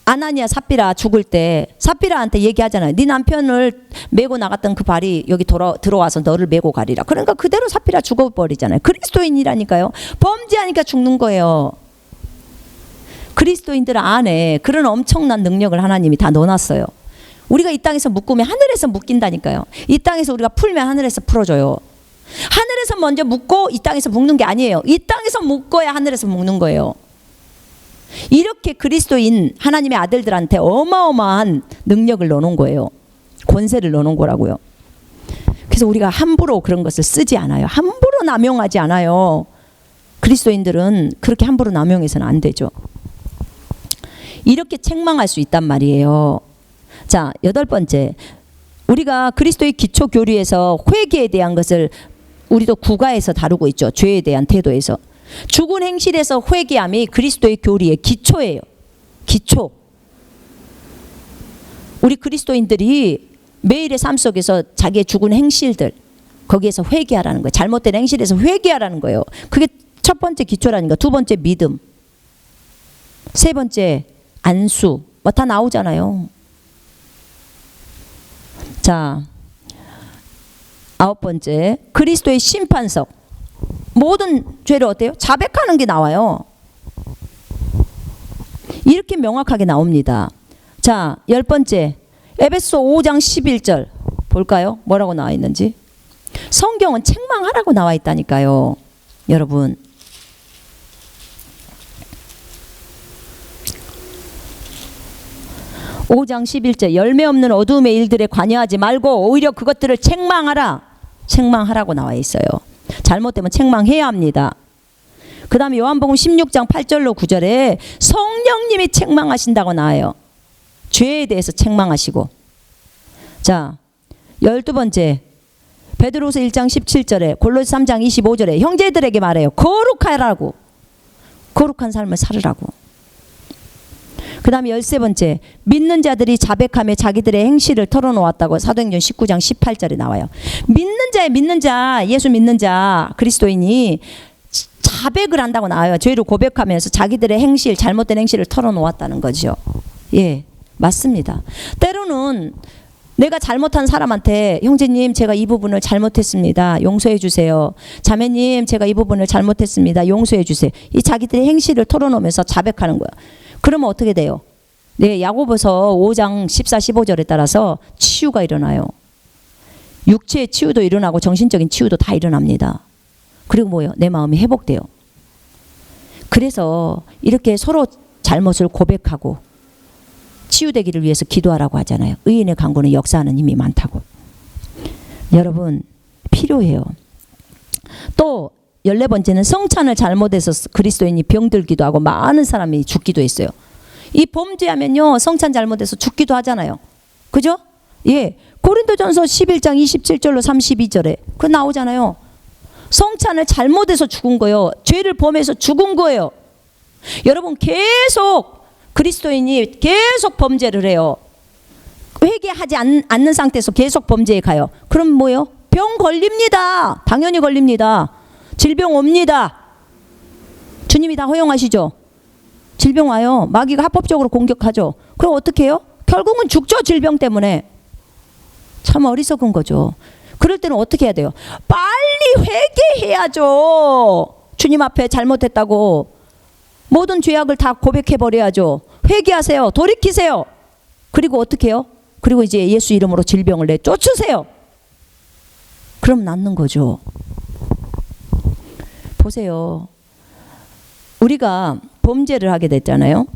아나니아 삽비라 죽을 때 삽비라한테 얘기하잖아요. 네 남편을 메고 나갔던 그 발이 여기 들어와서 너를 메고 가리라. 그러니까 그대로 삽비라 죽어버리잖아요. 그리스도인이라니까요. 범죄하니까 죽는 거예요. 그리스도인들 안에 그런 엄청난 능력을 하나님이 다 넣어놨어요. 우리가 이 땅에서 묶으면 하늘에서 묶인다니까요. 이 땅에서 우리가 풀면 하늘에서 풀어줘요. 하늘에서 먼저 묶고 이 땅에서 묶는 게 아니에요. 이 땅에서 묶어야 하늘에서 묶는 거예요. 이렇게 그리스도인 하나님의 아들들한테 어마어마한 능력을 넣어놓은 거예요. 권세를 넣어놓은 거라고요. 그래서 우리가 함부로 그런 것을 쓰지 않아요. 함부로 남용하지 않아요. 그리스도인들은 그렇게 함부로 남용해서는 안 되죠. 이렇게 책망할 수 있단 말이에요. 자, 여덟 번째, 우리가 그리스도의 기초 교리에서 회개에 대한 것을 우리도 국가에서 다루고 있죠. 죄에 대한 태도에서. 죽은 행실에서 회개함이 그리스도의 교리의 기초예요. 기초. 우리 그리스도인들이 매일의 삶 속에서 자기의 죽은 행실들 거기에서 회개하라는 거예요. 잘못된 행실에서 회개하라는 거예요. 그게 첫 번째 기초라는 거. 두 번째 믿음. 세 번째 안수. 뭐 다 나오잖아요. 자, 아홉 번째 그리스도의 심판석. 모든 죄를 어때요? 자백하는 게 나와요. 이렇게 명확하게 나옵니다. 자, 열 번째 에베소 5장 11절 볼까요? 뭐라고 나와 있는지. 성경은 책망하라고 나와 있다니까요. 여러분. (5장 11절) 열매 없는 어두움의 일들에 관여하지 말고 오히려 그것들을 책망하라. 책망하라고 나와 있어요. 잘못되면 책망해야 합니다. 그 다음에 요한복음 16장 8절로 9절에 성령님이 책망하신다고 나와요. 죄에 대해서 책망하시고. 자, 12번째 베드로서 1장 17절에 골로새 3장 25절에 형제들에게 말해요. 거룩하라고. 거룩한 삶을 살으라고. 그 다음에 13번째 믿는 자들이 자백하며 자기들의 행실을 털어놓았다고 사도행전 19장 18절에 나와요. 믿는 자 예수 믿는 자 그리스도인이 자백을 한다고 나와요. 죄를 고백하면서 자기들의 행실 잘못된 행실을 털어놓았다는 거죠. 예, 맞습니다. 때로는 내가 잘못한 사람한테 형제님 제가 이 부분을 잘못했습니다. 용서해 주세요. 자매님 제가 이 부분을 잘못했습니다. 용서해 주세요. 이 자기들의 행실을 털어놓으면서 자백하는 거야. 그러면 어떻게 돼요? 네, 야고보서 5장 14, 15절에 따라서 치유가 일어나요. 육체의 치유도 일어나고 정신적인 치유도 다 일어납니다. 그리고 뭐예요? 내 마음이 회복돼요. 그래서 이렇게 서로 잘못을 고백하고 치유되기를 위해서 기도하라고 하잖아요. 의인의 간구는 역사하는 힘이 많다고. 여러분 필요해요. 또 14번째는 성찬을 잘못해서 그리스도인이 병들기도 하고 많은 사람이 죽기도 했어요. 이 범죄하면요 성찬 잘못해서 죽기도 하잖아요. 그죠? 예, 고린도전서 11장 27절로 32절에 그 나오잖아요. 성찬을 잘못해서 죽은 거예요. 죄를 범해서 죽은 거예요. 여러분 계속 그리스도인이 계속 범죄를 해요. 회개하지 않는 상태에서 계속 범죄에 가요. 그럼 뭐예요? 병 걸립니다. 당연히 걸립니다. 질병 옵니다. 주님이 다 허용하시죠. 질병 와요. 마귀가 합법적으로 공격하죠. 그럼 어떻게 해요? 결국은 죽죠. 질병 때문에. 참 어리석은 거죠. 그럴 때는 어떻게 해야 돼요? 빨리 회개해야죠. 주님 앞에 잘못했다고 모든 죄악을 다 고백해버려야죠. 회개하세요. 돌이키세요. 그리고 어떻게 해요? 그리고 이제 예수 이름으로 질병을 내쫓으세요. 그럼 낫는 거죠. 보세요. 우리가 범죄를 하게 됐잖아요.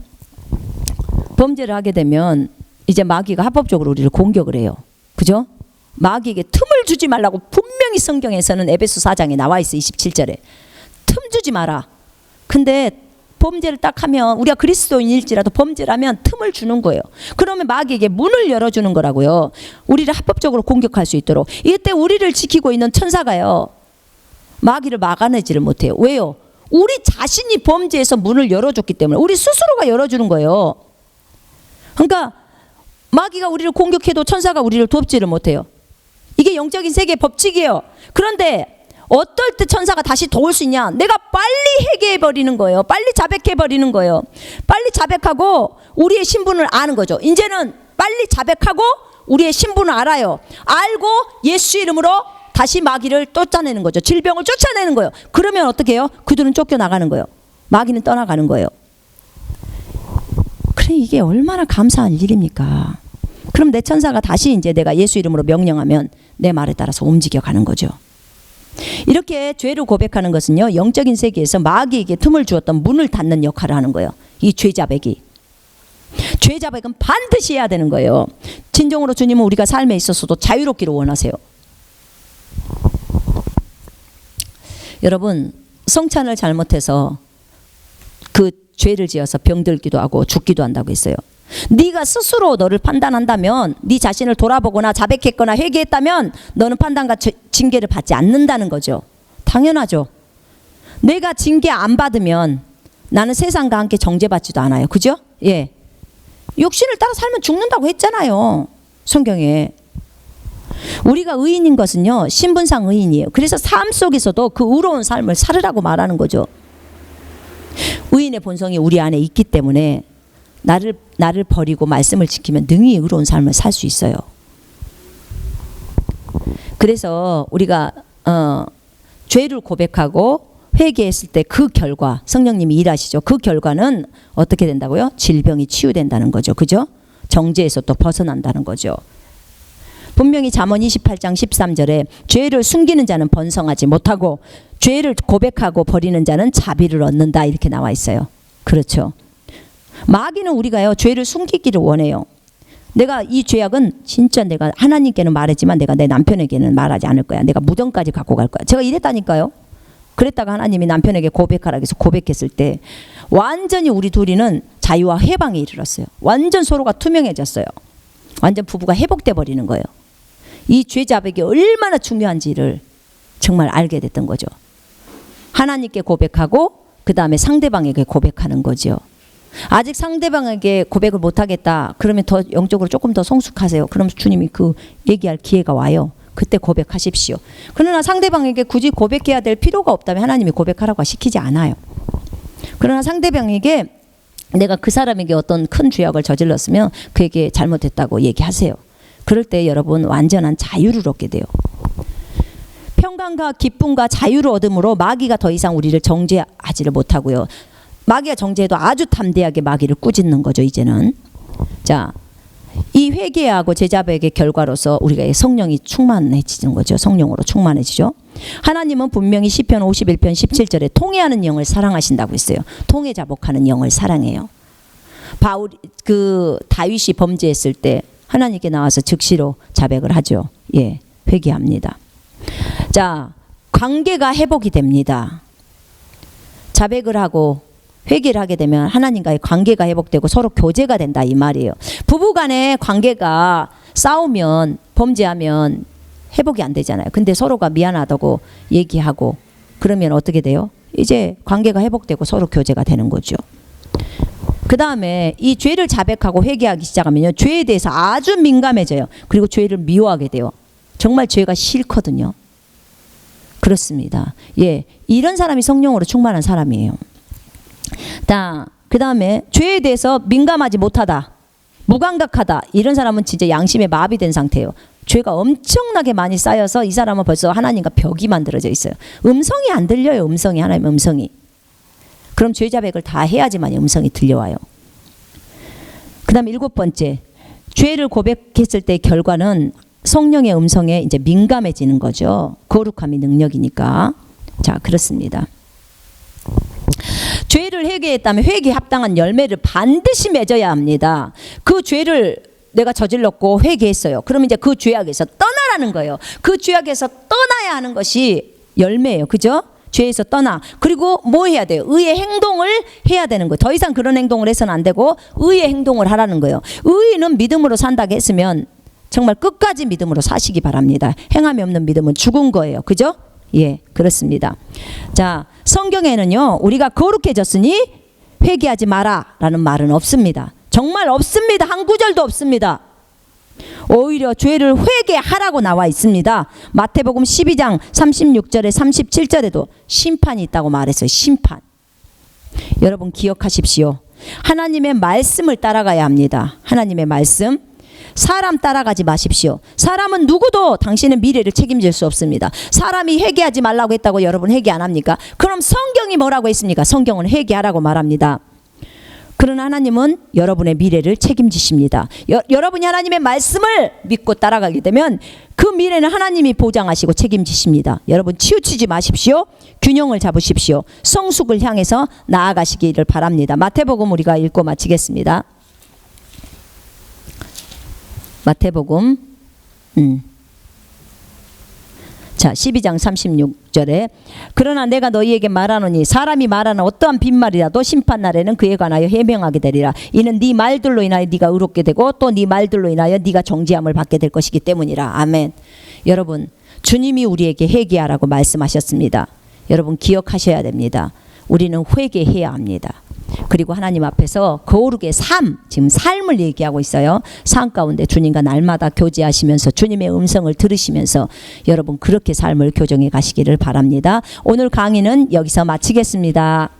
범죄를 하게 되면 이제 마귀가 합법적으로 우리를 공격을 해요. 그죠? 마귀에게 틈을 주지 말라고 분명히 성경에서는 에베소 4장에 나와 있어. 27절에 틈 주지 마라. 근데 범죄를 딱 하면 우리가 그리스도인일지라도 범죄를 하면 틈을 주는 거예요. 그러면 마귀에게 문을 열어주는 거라고요. 우리를 합법적으로 공격할 수 있도록. 이때 우리를 지키고 있는 천사가요 마귀를 막아내지를 못해요. 왜요? 우리 자신이 범죄에서 문을 열어줬기 때문에 우리 스스로가 열어주는 거예요. 그러니까 마귀가 우리를 공격해도 천사가 우리를 돕지를 못해요. 이게 영적인 세계의 법칙이에요. 그런데 어떨 때 천사가 다시 도울 수 있냐? 내가 빨리 회개해버리는 거예요. 빨리 자백해버리는 거예요. 빨리 자백하고 우리의 신분을 아는 거죠. 이제는 빨리 자백하고 우리의 신분을 알아요. 알고 예수 이름으로 다시 마귀를 쫓아내는 거죠. 질병을 쫓아내는 거예요. 그러면 어떻게 해요? 그들은 쫓겨나가는 거예요. 마귀는 떠나가는 거예요. 그래 이게 얼마나 감사한 일입니까? 그럼 내 천사가 다시 이제 내가 예수 이름으로 명령하면 내 말에 따라서 움직여가는 거죠. 이렇게 죄를 고백하는 것은요 영적인 세계에서 마귀에게 틈을 주었던 문을 닫는 역할을 하는 거예요. 이 죄자백이. 죄자백은 반드시 해야 되는 거예요. 진정으로 주님은 우리가 삶에 있어서도 자유롭기를 원하세요. 여러분 성찬을 잘못해서 그 죄를 지어서 병들기도 하고 죽기도 한다고 했어요. 네가 스스로 너를 판단한다면, 네 자신을 돌아보거나 자백했거나 회개했다면 너는 판단과 징계를 받지 않는다는 거죠. 당연하죠. 내가 징계 안 받으면 나는 세상과 함께 정죄받지도 않아요. 그죠? 예. 육신을 따라 살면 죽는다고 했잖아요. 성경에. 우리가 의인인 것은요, 신분상 의인이에요. 그래서 삶 속에서도 그 의로운 삶을 살으라고 말하는 거죠. 의인의 본성이 우리 안에 있기 때문에 나를 버리고 말씀을 지키면 능히 의로운 삶을 살 수 있어요. 그래서 우리가 죄를 고백하고 회개했을 때 그 결과, 성령님이 일하시죠. 그 결과는 어떻게 된다고요? 질병이 치유된다는 거죠. 그죠? 정죄에서 또 벗어난다는 거죠. 분명히 잠언 28장 13절에 죄를 숨기는 자는 번성하지 못하고 죄를 고백하고 버리는 자는 자비를 얻는다, 이렇게 나와 있어요. 그렇죠. 마귀는 우리가요, 죄를 숨기기를 원해요. 내가 이 죄악은 진짜 내가 하나님께는 말했지만 내가 내 남편에게는 말하지 않을 거야. 내가 무덤까지 갖고 갈 거야. 제가 이랬다니까요. 그랬다가 하나님이 남편에게 고백하라 해서 고백했을 때 완전히 우리 둘이는 자유와 해방에 이르렀어요. 완전 서로가 투명해졌어요. 완전 부부가 회복돼 버리는 거예요. 이 죄 자백이 얼마나 중요한지를 정말 알게 됐던 거죠. 하나님께 고백하고 그 다음에 상대방에게 고백하는 거죠. 아직 상대방에게 고백을 못하겠다 그러면 더 영적으로 조금 더 성숙하세요. 그럼 주님이 그 얘기할 기회가 와요. 그때 고백하십시오. 그러나 상대방에게 굳이 고백해야 될 필요가 없다면 하나님이 고백하라고 시키지 않아요. 그러나 상대방에게 내가 그 사람에게 어떤 큰 죄악을 저질렀으면 그에게 잘못했다고 얘기하세요. 그럴 때 여러분 완전한 자유를 얻게 돼요. 평강과 기쁨과 자유를 얻음으로 마귀가 더 이상 우리를 정죄하지를 못하고요. 마귀가 정죄해도 아주 담대하게 마귀를 꾸짖는 거죠. 이제는. 자, 이 회개하고 제자백의 결과로서 우리가 성령이 충만해지는 거죠. 성령으로 충만해지죠. 하나님은 분명히 시편 51편 17절에 통회하는 영을 사랑하신다고 했어요. 통회 자복하는 영을 사랑해요. 다윗이 범죄했을 때 하나님께 나와서 즉시로 자백을 하죠. 예, 회개합니다. 자, 관계가 회복이 됩니다. 자백을 하고 회개를 하게 되면 하나님과의 관계가 회복되고 서로 교제가 된다, 이 말이에요. 부부간의 관계가 싸우면, 범죄하면 회복이 안 되잖아요. 근데 서로가 미안하다고 얘기하고 그러면 어떻게 돼요? 이제 관계가 회복되고 서로 교제가 되는 거죠. 그 다음에 이 죄를 자백하고 회개하기 시작하면요, 죄에 대해서 아주 민감해져요. 그리고 죄를 미워하게 돼요. 정말 죄가 싫거든요. 그렇습니다. 예, 이런 사람이 성령으로 충만한 사람이에요. 그 다음에 죄에 대해서 민감하지 못하다, 무감각하다, 이런 사람은 진짜 양심에 마비된 상태예요. 죄가 엄청나게 많이 쌓여서 이 사람은 벌써 하나님과 벽이 만들어져 있어요. 음성이 안 들려요. 음성이, 하나님의 음성이. 그럼 죄 자백을 다 해야지만 음성이 들려와요. 그 다음에 7번째, 죄를 고백했을 때 결과는 성령의 음성에 이제 민감해지는 거죠. 거룩함이 능력이니까. 자, 그렇습니다. 죄를 회개했다면 회개에 합당한 열매를 반드시 맺어야 합니다. 그 죄를 내가 저질렀고 회개했어요. 그럼 이제 그 죄악에서 떠나라는 거예요. 그 죄악에서 떠나야 하는 것이 열매예요. 그죠? 죄에서 떠나. 그리고 뭐 해야 돼요? 의의 행동을 해야 되는 거예요. 더 이상 그런 행동을 해서는 안 되고 의의 행동을 하라는 거예요. 의인은 믿음으로 산다고 했으면 정말 끝까지 믿음으로 사시기 바랍니다. 행함이 없는 믿음은 죽은 거예요. 그죠? 예, 그렇습니다. 자, 성경에는요, 우리가 거룩해졌으니 회개하지 마라 라는 말은 없습니다. 정말 없습니다. 한 구절도 없습니다. 오히려 죄를 회개하라고 나와 있습니다. 마태복음 12장 36절에 37절에도 심판이 있다고 말했어요. 심판. 여러분 기억하십시오. 하나님의 말씀을 따라가야 합니다. 하나님의 말씀. 사람 따라가지 마십시오. 사람은 누구도 당신의 미래를 책임질 수 없습니다. 사람이 회개하지 말라고 했다고 여러분 회개 안 합니까? 그럼 성경이 뭐라고 했습니까? 성경은 회개하라고 말합니다. 그러나 하나님은 여러분의 미래를 책임지십니다. 여러분이 하나님의 말씀을 믿고 따라가게 되면 그 미래는 하나님이 보장하시고 책임지십니다. 여러분 치우치지 마십시오. 균형을 잡으십시오. 성숙을 향해서 나아가시기를 바랍니다. 마태복음 우리가 읽고 마치겠습니다. 마태복음 자, 12장 36절에 그러나 내가 너희에게 말하노니 사람이 말하는 어떠한 빈말이라도 심판날에는 그에 관하여 해명하게 되리라. 이는 네 말들로 인하여 네가 의롭게 되고 또 네 말들로 인하여 네가 정죄함을 받게 될 것이기 때문이라. 아멘. 여러분, 주님이 우리에게 회개하라고 말씀하셨습니다. 여러분 기억하셔야 됩니다. 우리는 회개해야 합니다. 그리고 하나님 앞에서 거룩의 삶, 지금 삶을 얘기하고 있어요. 삶 가운데 주님과 날마다 교제하시면서 주님의 음성을 들으시면서 여러분 그렇게 삶을 교정해 가시기를 바랍니다. 오늘 강의는 여기서 마치겠습니다.